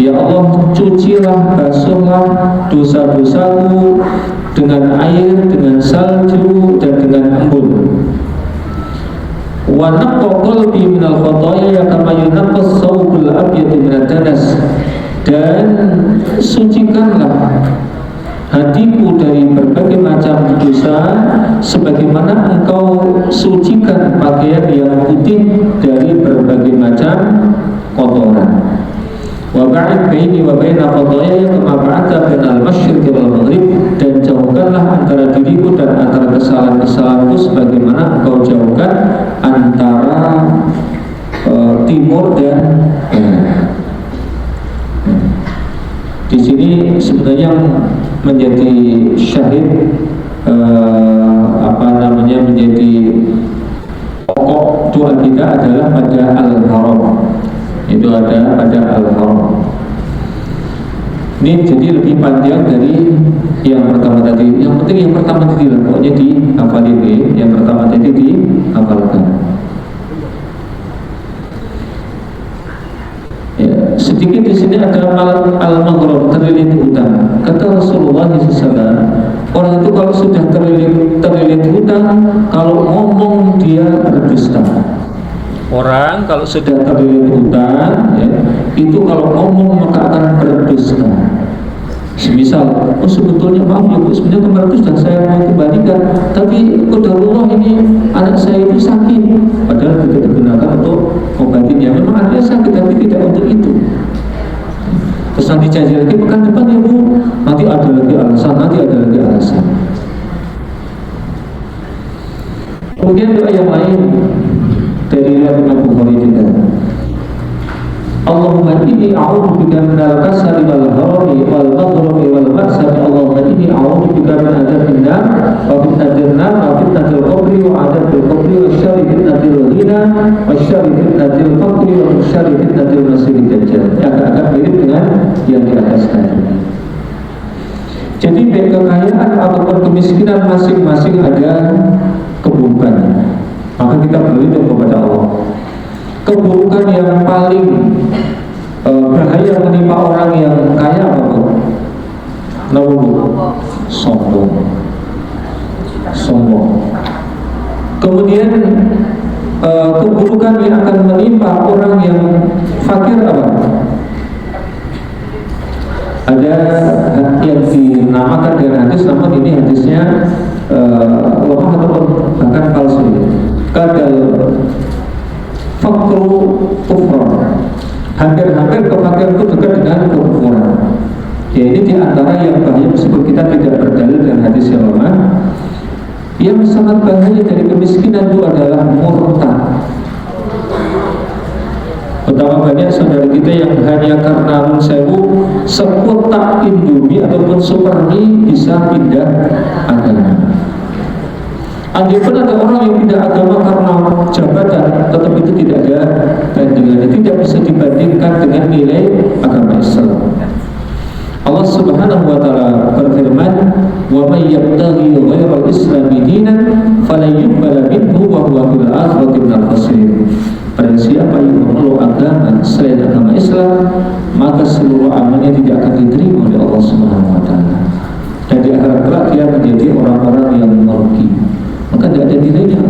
Ya Allah, cucilah, basuhlah dosa-dosaku dengan air, dengan salju, dan dengan embun. Wa naqqa qalbi minal khotoyaya kama yunaqqas thawbul abyad minad danas. Dan sucikanlah hatiku dari berbagai macam dosa sebagaimana engkau sucikan pakaian yang putih dari berbagai macam kotoran. Wa ba'id baini wa baina khotoyaya kama ba'adta bainal masyriqi wal maghrib. Dan jauhkanlah antara diriku dan antara kesalahan-kesalahanku sebagaimana engkau jauhkan antara timur dan Di sini sebenarnya menjadi syahid menjadi pokok doa kita adalah pada al-haram. Itu ada pada al-haram. Ini jadi lebih panjang dari yang pertama tadi. Yang penting yang pertama tadi lah, pokoknya dihafalin. Yang pertama tadi dihafalkan. Ya, sedikit di sini ada al-maghram, terlilit hutang. Kata Rasulullah SAW, orang itu kalau sudah terlilit hutang, kalau ngomong dia berdusta. Orang kalau sudah terlilit hutang, ya, itu kalau ngomong maka akan berdusta. Semisal, sebetulnya maaf ya Bu, sebenarnya kemarin itu sudah saya mau kembalikan, tapi qadarullah ini anak saya itu sakit, padahal tidak digunakan untuk obatinnya. Memang anaknya sakit, tapi tidak untuk itu. Terus nanti janji lagi pekan depan ya Bu, nanti ada lagi alasan. Kemudian doa yang lain dari Imam Bukhari juga, Allahumma inni a'udzubika minal kasali wal harami wal maghrami wal maksari. Allahumma inni a'udzubika min adzabil nar wa fitnatil nar wa fitnatil qabri wa adzabil qabri wa syarri fitnatil ghina wa syarri fitnatil faqri wa syarri fitnatil masiihid dajjal. Agak-agak mirip dengan yang di atas tadi. Jadi baik kekayaan ataupun kemiskinan masing-masing ada keburukan. Maka kita berlindung kepada Allah. Keburukan yang paling bahaya menimpa orang yang kaya apa? Sombong. Kemudian keburukan yang akan menimpa orang yang fakir apa? Ada yang dinamakan dengan hadis, namun ini hadisnya lemah ataupun bahkan palsu. Kadal fakru kufran, hampir kefakiran itu dekat dengan kekufuran. Ya, ini diantara yang bahaya meskipun kita tidak berdalil dengan hadis yang lemah. Yang sangat bahaya dari kemiskinan itu adalah murtad. Betapa banyak saudara kita yang hanya karena sewu sekotak Indomie ataupun Super Mie bisa pindah agama. Andai pun ada orang yang pindah agama karena jabatan, tetap itu tidak ada bandingannya, tidak bisa dibandingkan dengan nilai agama Islam. Allah Subhanahu wa taala berfirman, "Wa may yabtaghi ghairal islami dinan falan yuqbala minhu wa huwa fil akhirati minal khasirin." Barang siapa yang memeluk agama selain agama Islam, maka seluruh amalnya tidak akan diterima oleh Allah Subhanahu wa taala. Dan di akhirat kelak dia menjadi orang-orang yang merugi. Maka tidak ada nilainya.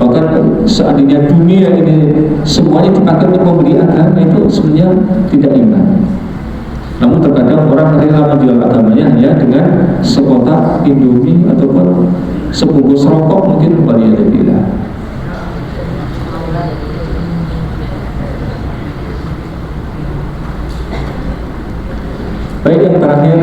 Bahkan seandainya dunia ini semuanya dipakai untuk membeli agama, itu sebenarnya tidak iman. Namun terkadang orang rela menjual agamanya hanya dengan sekotak Indomie ataupun sebungkus rokok mungkin waliyadzubillah. Baik, yang terakhir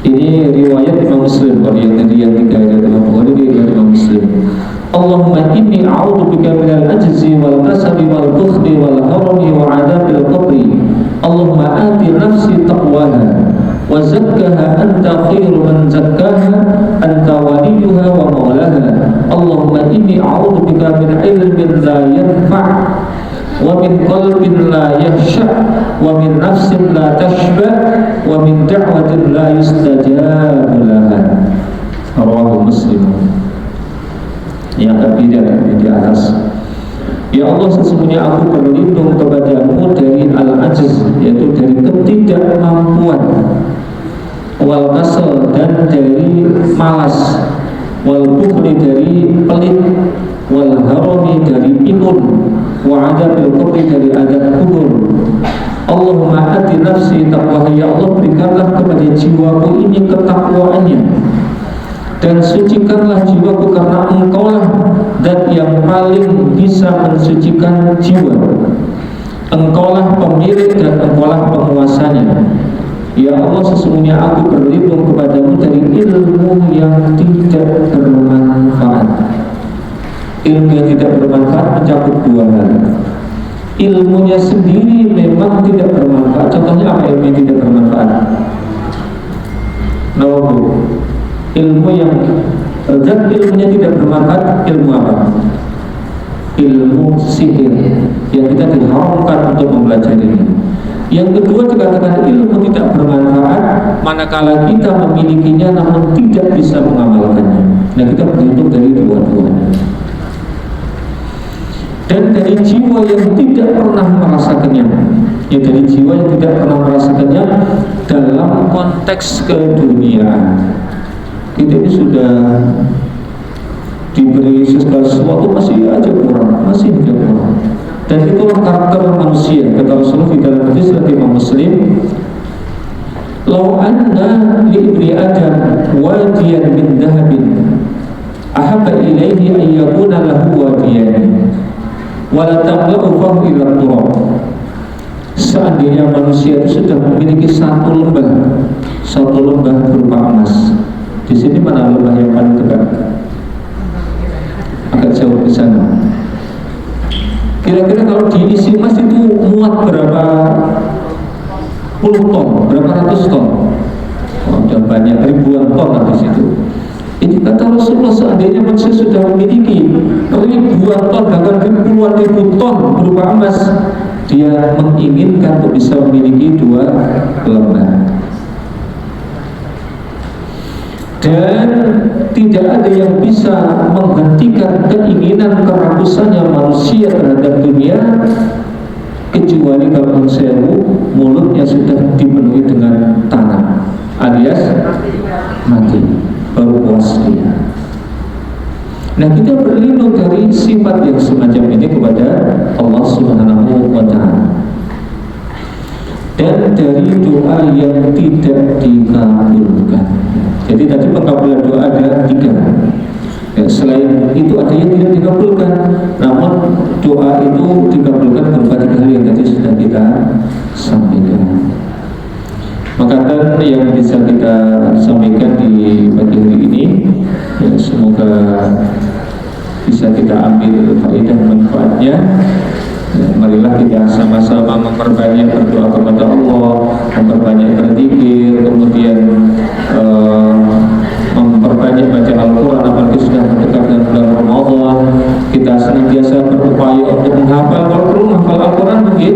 ini riwayat Imam Muslim. Kalau yang tadi yang tiga ada dalam Bukhari, riwayat Imam Muslim. Allahumma inni a'udzubika minal ajzi wal kasali wal bukhli wal harami wa adzabil qabri. Allahumma ati nafsi taqwaha wa zakkaha anta khairu man zakkaha anta waliyuha wa maulaha. Allahumma inni a'udzubika min ilmin la yanfa' wa min qalbin la yakhsha' wa min nafsin la tashba' wa min da'watin la yustajabu laha. Rawahu Muslim. Yang ketiga di atas, ya Allah, sesungguhnya aku berlindung kepadamu dari al-ajiz, yaitu dari ketidakmampuan, wal kasal, dan dari malas, wal bukhli, dari pelit, wal harami, dari pikun, wa adabil qabri, dari adab kubur. Allahumma ati nafsi taqwa, ya Allah, berikanlah kepada jiwaku ini ketakwaannya, dan sucikanlah jiwaku karena Engkaulah zat yang paling bisa mensucikan jiwa. Engkaulah pemilik dan Engkaulah penguasanya. Ya Allah, sesungguhnya aku berlindung kepadamu dari ilmu yang tidak bermanfaat. Ilmu yang tidak bermanfaat mencakup dua hal. Ilmunya sendiri memang tidak bermanfaat. Contohnya apa ilmu yang tidak bermanfaat? Ilmu yang zat ilmunya tidak bermanfaat, ilmu apa? Ilmu sihir yang kita diharamkan untuk mempelajarinya. Yang kedua dikatakan ilmu tidak bermanfaat manakala kita memilikinya namun tidak bisa mengamalkannya. Nah, kita berhitung dari dua-duanya. Dan dari jiwa yang tidak pernah merasakannya, ya dari jiwa yang tidak pernah merasakannya dalam konteks keduniaan. Kita ini sudah diberi segala sesuatu, masih aja kurang, masih aja kurang. Dan itulah karakter manusia. Kata Rasulullah di dalam hadis riwayat Imam Muslim, "Lau anna li ibni Adam wadiyan min dhahabin ahabba ilaihi an yakuna lahu wadiyan wa la tamla'u fahu ila turab." Seandainya manusia itu sudah memiliki satu lembah berupa emas. Di sini mana lembah yang paling dekat? agak jauh ke sana. Kira-kira kalau diisi emas itu muat berapa puluh ton, berapa ratus ton? Udah banyak ribuan ton lah di situ. Ini kata Rasulullah, seandainya manusia sudah memiliki ribuan ton, bahkan puluhan ribu ton berupa emas, dia menginginkan untuk bisa memiliki 2 lembar. Dan tidak ada yang bisa menghentikan keinginan kerakusannya manusia terhadap dunia, kecuali kalau manusia mulutnya sudah dipenuhi dengan tanah, alias mati, baru puas dia. Nah, kita berlindung dari sifat yang semacam ini kepada Allah Subhanahu wa Ta'ala. Dan dari doa yang tidak dikabulkan. Jadi tadi pengkabulan doa ada 3. Ya, selain itu ada yang tidak dikabulkan. Namun doa itu dikabulkan berupa 3 hal yang tadi sudah kita sampaikan. Maka yang bisa kita sampaikan di pagi hari ini, ya, semoga bisa kita ambil faedah manfaatnya. Ya, marilah kita sama-sama memperbanyak berdoa kepada Allah, memperbanyak berzikir, kemudian memperbanyak baca Al-Quran, apalagi sudah mendekat dengan bulan Ramadan. Kita senantiasa berupaya untuk menghafal. Kalau perlu menghafal Al-Quran mungkin,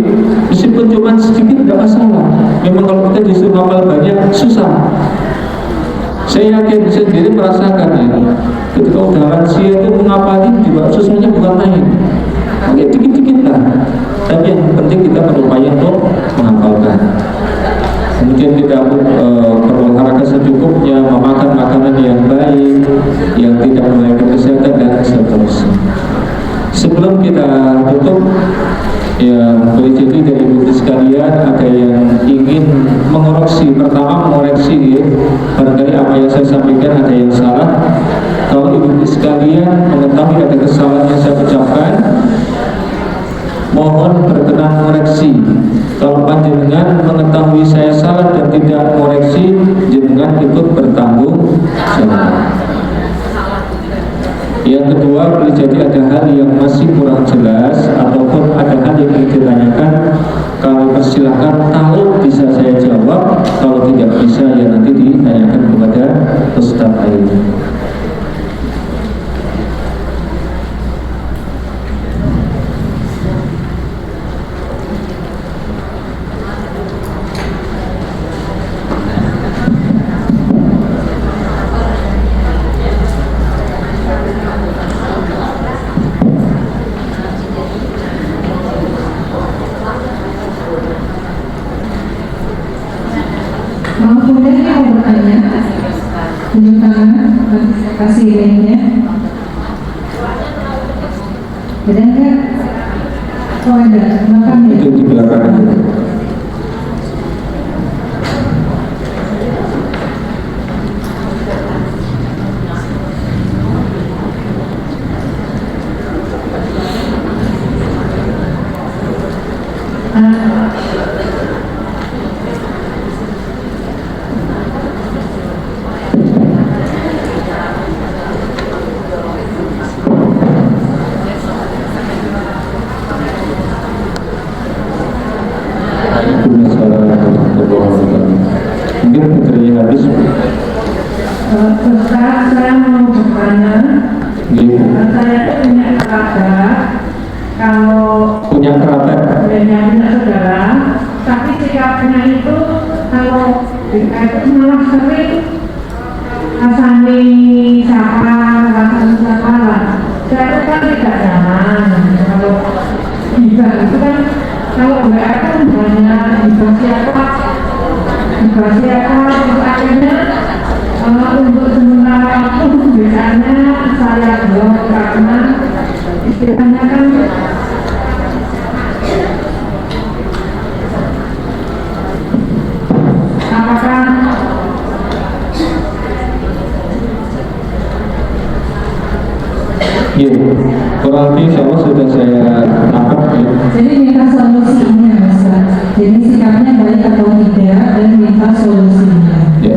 meskipun cuma sedikit tidak masalah. Memang kalau kita disuruh hafal banyak susah. Saya yakin, saya sendiri merasakan ya, ketika udah lansia itu menghafalin juga susahnya bukan main. Oke, dikit-dikit lah. Tapi yang penting kita berupaya untuk menghafalkan. Kemudian kita berolahraga secukupnya, memakan makanan yang baik, yang tidak membahayakan kesehatan dan seterusnya. Sebelum kita tutup, ya boleh jadi dari ibu sekalian ada yang ingin mengoreksi. Pertama mengoreksi, ya, barangkali apa yang saya sampaikan ada yang salah. Kalau ibu sekalian mengetahui ada kesalahan yang saya ucapkan, mohon berkenan mengoreksi. Kalau panjenengan mengetahui saya salah dan tidak mengoreksi, jenengan ikut bertanggung jawab. Yang kedua, boleh jadi ada hal yang masih kurang jelas ataupun ada hal yang ingin ditanyakan. Kalau persilahkan, kalau bisa saya jawab, kalau tidak bisa ya nanti ditanyakan kepada Ustaz lainnya. Kasih linknya. Ada nggak? Oh ada, makan ya. Itu di belakang. Mungkin putrinya habis. Ustaz, saya mau bertanya. Saya punya kerabat. Kalau punya kerabat, punya saudara, tapi sikapnya itu kalau malah sering rasani siapa lah. Saya itu kan tidak nyaman. Kalau ibadah itu kan kalau enggak kan banyak ibadah itu akhirnya untuk sementara waktu biasanya saya blok karena istilahnya kan apakah ya, kurang lebih insya Allah sudah saya tangkap ya. Jadi minta solusinya, Ustaz. Jadi sikapnya baik atau tidak dan minta solusinya. Ya.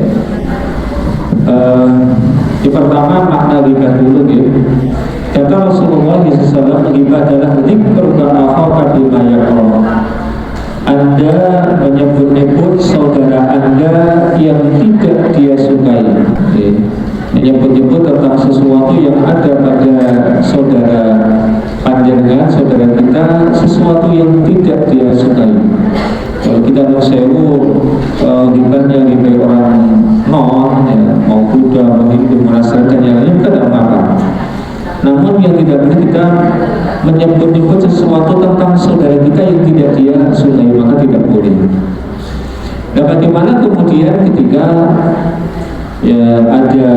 Yang pertama makna ghibah dulu ya. Dan kata Rasulullah SAW, ghibah adalah dzikruka akhaka bima yakrah. Anda menyebut-nyebut saudara Anda yang tidak dia sukai. Menyebut-nyebut tentang sesuatu yang ada pada saudara panjenengan, saudara kita, sesuatu yang tidak dia sukai. Kalau kita ngesewu gibahnya gibai orang non, ya, mau Buddha, mau Hindu, menasihkan yang lain, kita tidak apa-apa. Namun yang tidak boleh kita menyebut-nyebut sesuatu tentang saudara kita yang tidak dia sukai, maka tidak boleh. Dan bagaimana kemudian ketika ya ada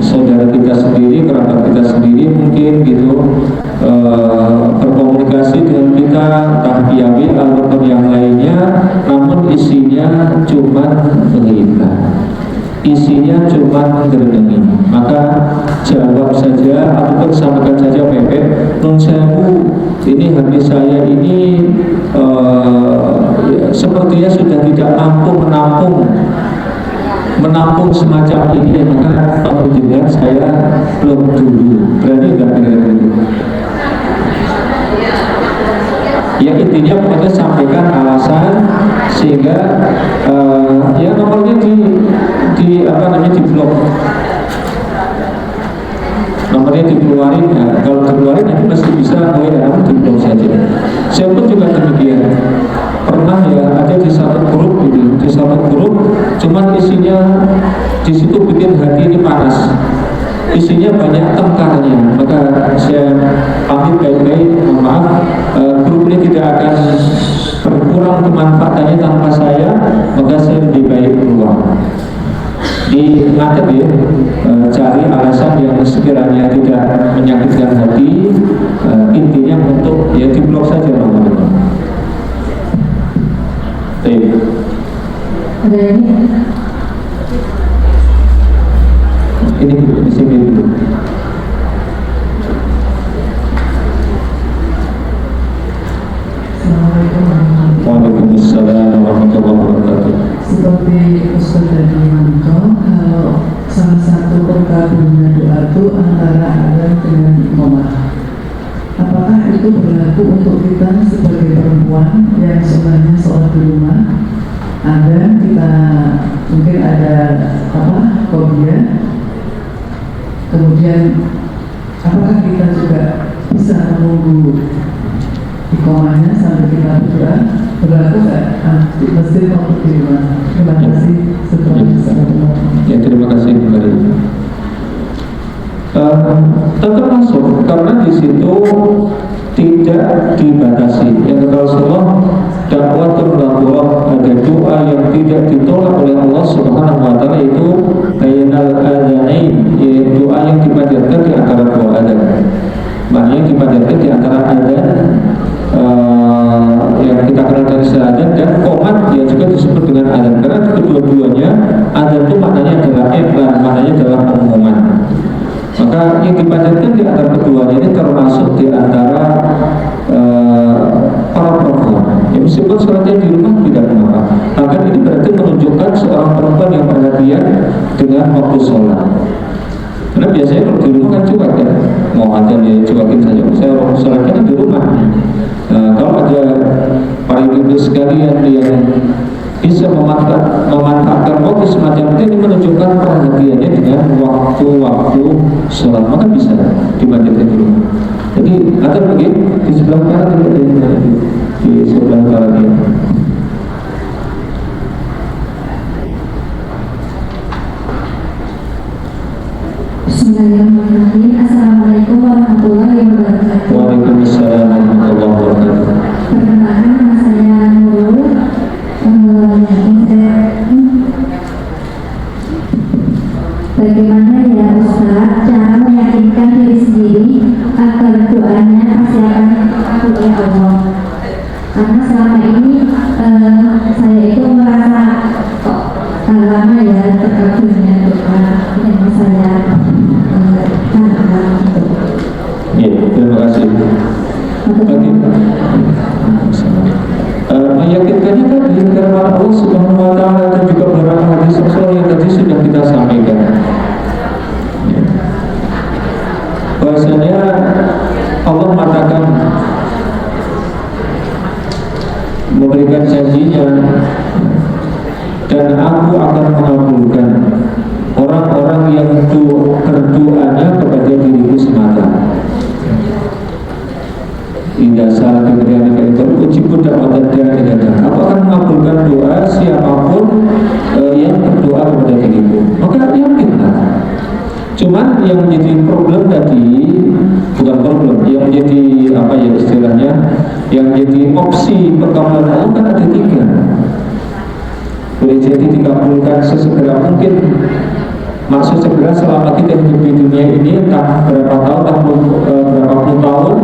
saudara kita sendiri, kerabat kita sendiri mungkin gitu berkomunikasi dengan kita entah via WA ataupun yang lainnya, namun isinya cuma ghibah, isinya cuma menggerendengi, maka jawab saja ataupun sampaikan saja pepet, nun sewu, ini hati saya ini ya, sepertinya sudah tidak mampu menampung semacam ini, maka alhamdulillah saya belum dulu. Berarti enggak kira-kira gitu. Ya intinya pokoknya sampaikan alasan sehingga ya nomornya di apa namanya di blok, nomornya dikeluarin. Nah, kalau dikeluarin nanti pasti bisa namun di blok saja. Saya pun juga demikian. Pernah ya ada di satu grup gitu, di satu grup cuman isinya di situ bikin hati ini panas, isinya banyak tengkarnya, maka saya pamit baik-baik, mohon maaf, grup ini tidak akan berkurang kemanfaatannya tanpa saya, maka saya lebih baik keluar. Diingatkan ya, cari alasan yang sekiranya tidak menyakitkan hati, intinya untuk ya di blok saja nomornya. Ada ini dulu, di sini dulu. Waalaikumsalam warahmatullahi wabarakatuh. Seperti Ustaz tadi mantau, kalau salah satu perkabungan doa itu antara azan dengan iqamah, apakah itu berlaku untuk kita sebagai perempuan yang sebenarnya sholat di rumah? Ada kita mungkin ada fobia, kemudian apakah kita juga bisa menunggu iqamahnya sampai kita berdoa? Berlaku nggak di masjid maupun di rumah? Terima kasih. Ya, terima kasih kembali. Tetap masuk karena di situ tidak dibatasi. Yang Rasulullah dakwatul Allah, ada doa yang tidak ditolak oleh Allah Subhanahu wa taala, itu bainal adzanain, yaitu doa yang dipanjatkan di antara dua adzan. Maknanya dipanjatkan di antara adzan yang kita kenal dari adzan dan qomat, yang juga disebut dengan adzan, karena kedua-duanya adzan itu maknanya adalah iklan, maknanya adalah pengumuman. Maka yang dipanjatkan di antara keduanya ini termasuk di antara para perempuan. Ya, meskipun sholatnya di rumah tidak mengapa. Akan ini berarti menunjukkan seorang perempuan yang perhatian dengan waktu sholat. Karena biasanya kalau di rumah kan cuek ya, mau adzan ya cuekin saja. Saya waktu sholatnya kan di rumah. Kalau ada para ibu sekalian yang bisa memanfaatkan waktu semacam ini menunjukkan perhatiannya dengan waktu-waktu sholat, maka bisa dipanjatkan dulu. Jadi ada begini di sebelah kanan di sebelah kanan ini. Bismillahirrahmanirrahim. Assalamualaikum warahmatullahi wabarakatuh. Waalaikumsalam warahmatullahi wabarakatuh. Perkenalkan, nama saya Nurul. Bagaimana ya Ustaz cara meyakinkan diri sendiri agar doanya pasti akan dikabul oleh Allah? Karena selama ini saya itu merasa kok lama ya terkabulnya doa yang saya tanamkan itu. Ya, terima kasih. Meyakinkannya tadi karena Allah Subhanahu wa taala dan juga beberapa hadis Rasul yang tadi sudah kita sampaikan. Bahwasanya Cuman yang menjadi problem tadi, bukan problem, yang menjadi apa ya istilahnya, yang jadi opsi perkabulan Allah kan ada 3. Boleh jadi dikabulkan sesegera mungkin. Maksud segera selama kita hidup di dunia ini, entah berapa tahun, berapa puluh tahun,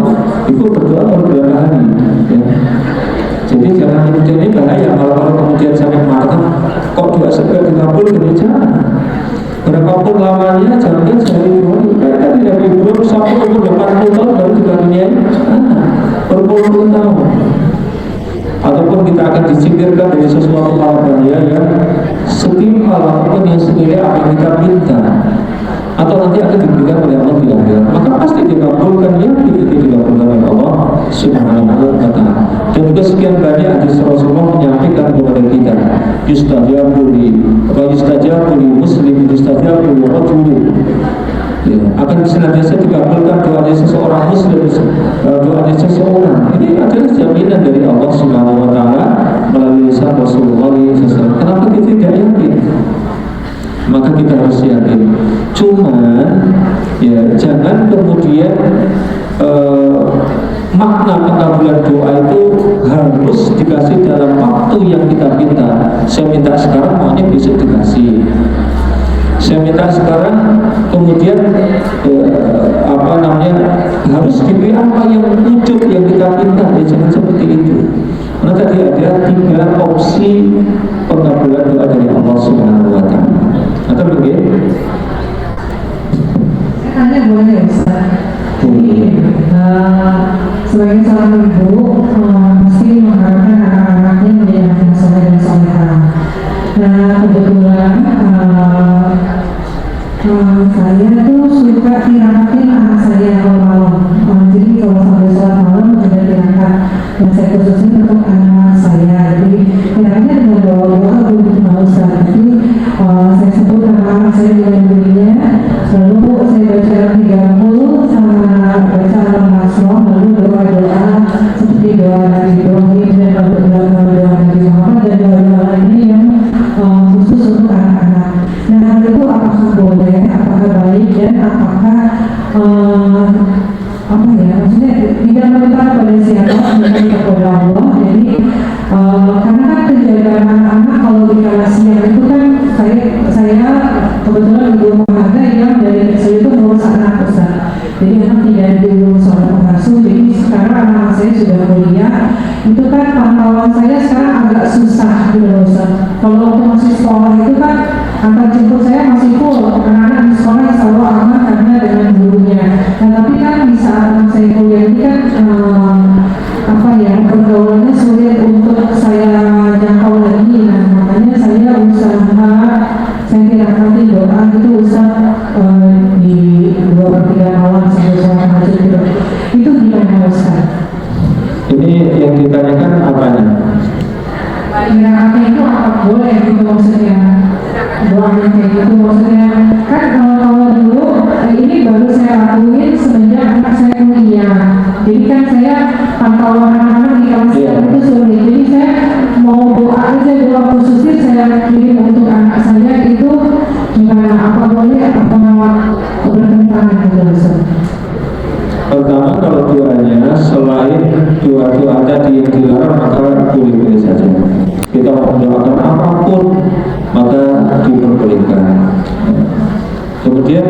itu berdoa beberapa hari ya. Jadi jangan kemudian, ini bahaya kalau kemudian sampai mengatakan kok doa segera dikabulkan, jangan. Berapapun lamanya, jangan sehari 2 hari. Kayak tadi Nabi Ibrahim sampai umur 80 tahun baru dikaruniai anak, berpuluh-puluh tahun. Ataupun kita akan disingkirkan dari sesuatu hal bahaya yang setimpal ataupun yang sebenarnya apa yang kita minta, atau nanti akan diberikan oleh Allah di akhirat, maka pasti dikabulkan yang dikabulkan oleh Allah Subhanahu wa ta'ala. Dan juga sekian banyak hadis Rasulullah menyampaikan kepada kita, yustajabu li muslim, yustajabu li rajulin, ya, akan senantiasa dikabulkan doanya seseorang muslim, doanya seseorang. Ini adalah jaminan dari Allah Subhanahu wa ta'ala melalui lisan Rasulullah SAW. Kenapa kita tidak yakin? Maka kita harus yakin. Cuman ya jangan kemudian makna pengkabulan doa itu harus dikasih dalam waktu yang kita minta. Saya minta sekarang, maunya besok dikasih. Saya minta sekarang, kemudian harus diberi apa yang wujud yang kita minta. Ya jangan seperti itu. Karena tadi ada 3 opsi pengkabulan doa dari Allah Subhanahu wa ta'ala. Atau begitu? Saya tanya boleh ya Ustaz? Jadi sebagai seorang ibu pasti mengharapkan anak-anaknya menjadi anak yang soleh dan solehah. Nah kebetulan saya tuh suka tiratin anak saya kalau malam. Jadi kalau sampai sholat malam ada tirakat yang saya khususnya untuk anak saya. Jadi tirakatnya dengan doa-doa untuk Ustaz. Jadi saya sebut nama anak saya dengan dirinya, lalu saya baca 30 sama baca Al-Masrah, lalu doa-doa seperti doa Nabi Ibrahim dan doa Nabi Muhammad dan doa-doa lainnya yang khusus untuk anak-anak. Nah hal itu apakah boleh, apakah baik, dan apakah maksudnya tidak meminta kepada siapa, meminta kepada Allah. Jadi karena kan penjagaan anak-anak kalau di kala siang itu kan saya kebetulan ibu rumah tangga yang dari kecil itu ngurus anak besar. Jadi anak tidak diurus oleh pengasuh. Jadi sekarang anak saya sudah kuliah, itu kan pantauan saya sekarang agak susah gitu loh Ustaz. Kalau waktu masih sekolah itu kan antar jemput saya masih full, anak-anak di sekolah selalu aman karena dengan gurunya. Nah tapi kan di saat anak saya kuliah ini kan pergaulannya sulit untuk saya jangkau lagi. Nah makanya saya usaha, saya tidak doa gitu Ustaz di 2/3 malam sampai sholat maghrib gitu. Itu gimana Ustaz? Ini yang ditanyakan apanya? Tirakat itu apa boleh gitu maksudnya? Doanya kayak gitu maksudnya kan kalau dulu ini baru saya lakuin semenjak anak saya kuliah. Jadi kan saya pantauan anak-anak di kelas itu sulit. Jadi saya mau doa aja, doa khususnya saya kirim untuk anak saya itu gimana, apa boleh apa bertentangan gitu. Pertama, kalau doanya selain doa-doa tadi yang dilarang maka boleh-boleh saja. Kita mau mendoakan apapun maka diperbolehkan. Kemudian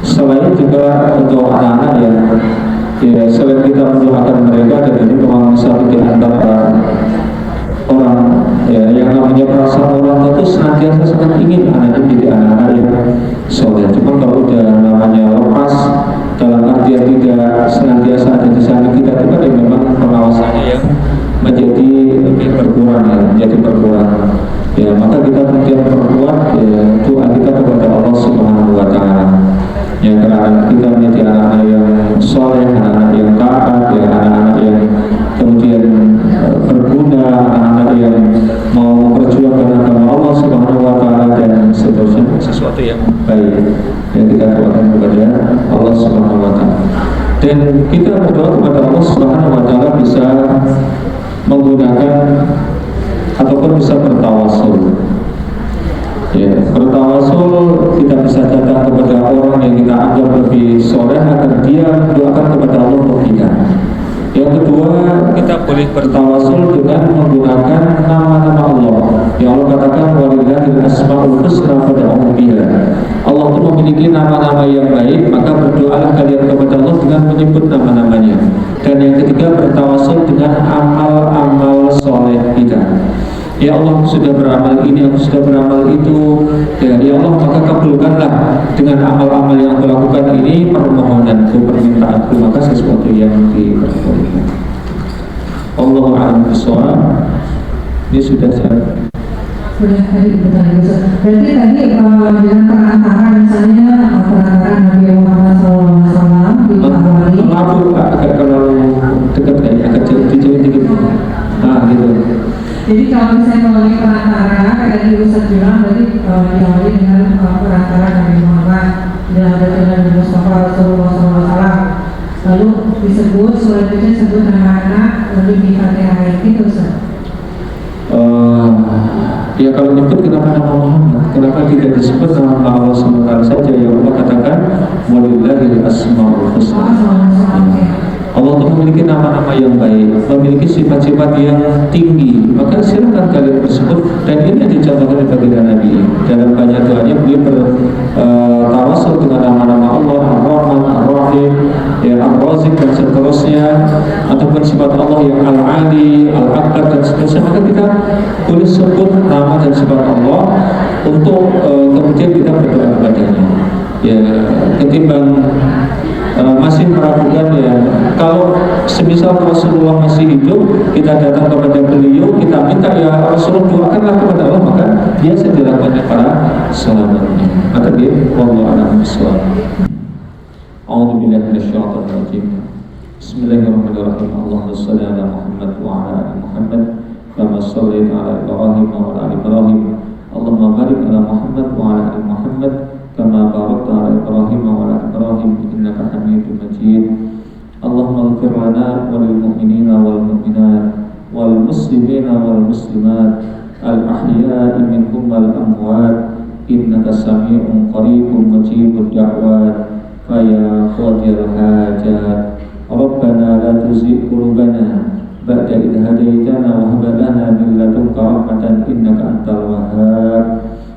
selain juga untuk anak-anak ya selain kita mendoakan mereka, dan ini memang satu di antara orang ya yang namanya perasaan orang itu senantiasa sangat ingin anaknya menjadi anak-anak yang soleh. Cuma kalau udah namanya lepas dalam artian tidak senantiasa ada di samping kita, itu kan memang pengawasannya yang menjadi lebih berkurang ya, menjadi berkurang. Ya maka kita kemudian perkuat ya, doa kita kepada Allah Subhanahu wa ta'ala. Ya karena anak kita menjadi anak-anak yang soleh, anak-anak yang taat, ya anak-anak yang kemudian berguna, anak-anak yang mau berjuang dengan agama Allah Subhanahu wa ta'ala dan seterusnya, sesuatu yang baik yang kita doakan kepada Allah Subhanahu wa ta'ala. Dan kita berdoa kepada Allah Subhanahu wa ta'ala bisa menggunakan ataupun bisa bertawasul. Ya, bertawasul kita orang yang kita anggap lebih soleh agar dia mendoakan kepada Allah untuk kita. Yang kedua, kita boleh bertawasul dengan menggunakan nama-nama Allah. Yang Allah katakan walillahil asmaul husna fad'uhu biha. Allah itu memiliki nama-nama yang baik, maka berdoalah kalian kepada Allah dengan menyebut nama-namanya. Dan yang ketiga, bertawasul dengan amal-amal soleh kita. Ya Allah, aku sudah beramal ini, aku sudah beramal itu. Ya Allah, maka kabulkanlah dengan amal-amal yang aku lakukan ini permohonanku, permintaanku, maka sesuatu yang diperbolehkan. Allahu a'lam bishawab. Ini sudah saya. Sudah tadi bertanya. Berarti tadi dengan perantara misalnya perantara Nabi Muhammad SAW di awali. Maaf Pak, agak kalau dekat kayaknya agak jauh dikit. Nah gitu. Jadi kalau misalnya melalui perantara, kayak tadi Ustaz bilang, berarti diawali dengan perantara Nabi Muhammad dan Nabi Mustafa Rasulullah SAW. Lalu disebut, selanjutnya disebut nama anak, lalu di Fatihah itu Ustaz. Ya kalau nyebut kenapa nama Muhammad? Kenapa tidak disebut nama Allah SWT saja? Yang Allah katakan walillahil asmaul husna. Allah itu memiliki nama-nama yang baik, memiliki sifat-sifat yang tinggi. Maka silakan kalian bersebut. Dan ini yang dicontohkan oleh baginda Nabi. Dalam banyak doanya beliau bertawasul dengan nama-nama Allah, Ar-Rahman, Ar-Rahim, ya Ar-Razik dan seterusnya, ataupun sifat Allah yang Al-Ali, Al-Akbar dan seterusnya. Maka kita boleh sebut nama dan sifat Allah untuk kemudian kita berdoa kepadanya. Ya ketimbang masih meragukan ya. Kalau semisal Rasulullah masih hidup, kita datang kepada beliau, kita minta ya Rasulullah doakanlah kepada Allah, maka biasa dilakukan para sahabatnya. Maka dia wallahu a'lam bishawab. A'udzu billahi minasyaitonir rajim. Bismillahirrahmanirrahim. Allahumma shalli ala Muhammad wa ala ali Muhammad kama shallaita ala Ibrahim wa ala ali Ibrahim. Allahumma barik ala Muhammad wa ala ali Muhammad kama barakta ala Ibrahim wa ala Ibrahim innaka Hamidum Majid. Allahumma ighfir lana wa lil mu'minina wal mu'minat wal muslimina wal muslimat al ahya'i minhum wal amwat innaka sami'un qaribun mujibud da'wat fa ya qadhil hajat Rabbana la tuzigh qulubana ba'da idh hadaytana wa hab lana min ladunka rahmatan innaka antal wahhab.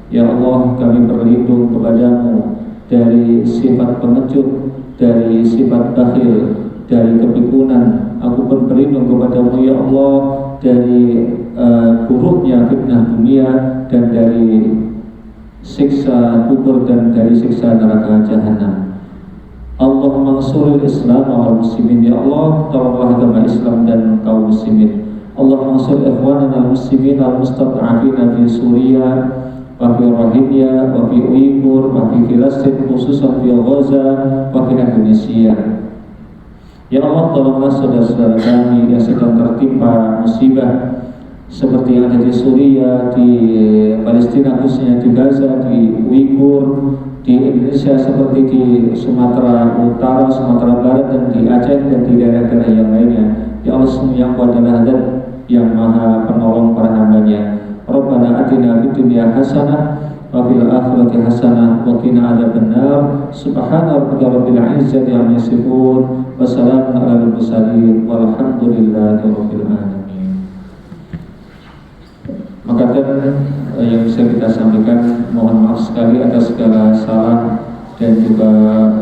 Ya Allah, kami berlindung kepadamu dari sifat pengecut, dari sifat bakhil, dari kepikunan. Aku pun berlindung kepadamu ya Allah dari buruknya fitnah dunia dan dari siksa kubur dan dari siksa neraka jahanam. Allahumma ansuril Islam wal muslimin. Ya Allah, tolonglah agama Islam dan kaum muslimin. Allahumma ansur ikhwanana al-muslimin al-mustad'afina fi Suriah wa fi Rohingya wa fi Uyghur wa fi Filistin, khususan fi Gaza wa fi Indonesia. Ya Allah, tolonglah saudara-saudara kami yang sedang tertimpa musibah seperti yang ada di Suriah, di Palestina khususnya di Gaza, di Uyghur, di Indonesia seperti di Sumatera Utara, Sumatera Barat dan di Aceh dan di daerah-daerah yang lainnya. Ya Allah, semua yang kuat adalah Zat yang Maha Penolong para hambanya. Rabbana atina fid dunya hasanah wa fil akhirati hasanah wa qina adzabannar. Subhana rabbika rabbil izzati amma yasifun wa salamun alal mursalin walhamdulillahi rabbil alamin. Maka yang bisa kita sampaikan, mohon maaf sekali atas segala salah dan juga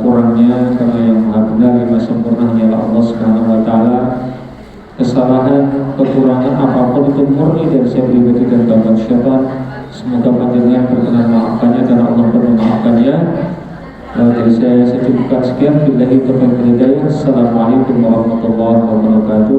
kurangnya, karena yang Maha Benar yang Maha Sempurna hanyalah Allah Subhanahu wa taala. Kesalahan, kekurangan apapun itu murni dari saya pribadi dan bapak syaitan. Semoga panjenengan berkenan maafkannya karena Allah pun memaafkannya. Dari saya cukupkan sekian. Billahi taufiq wal hidayah. Assalamualaikum warahmatullahi wabarakatuh.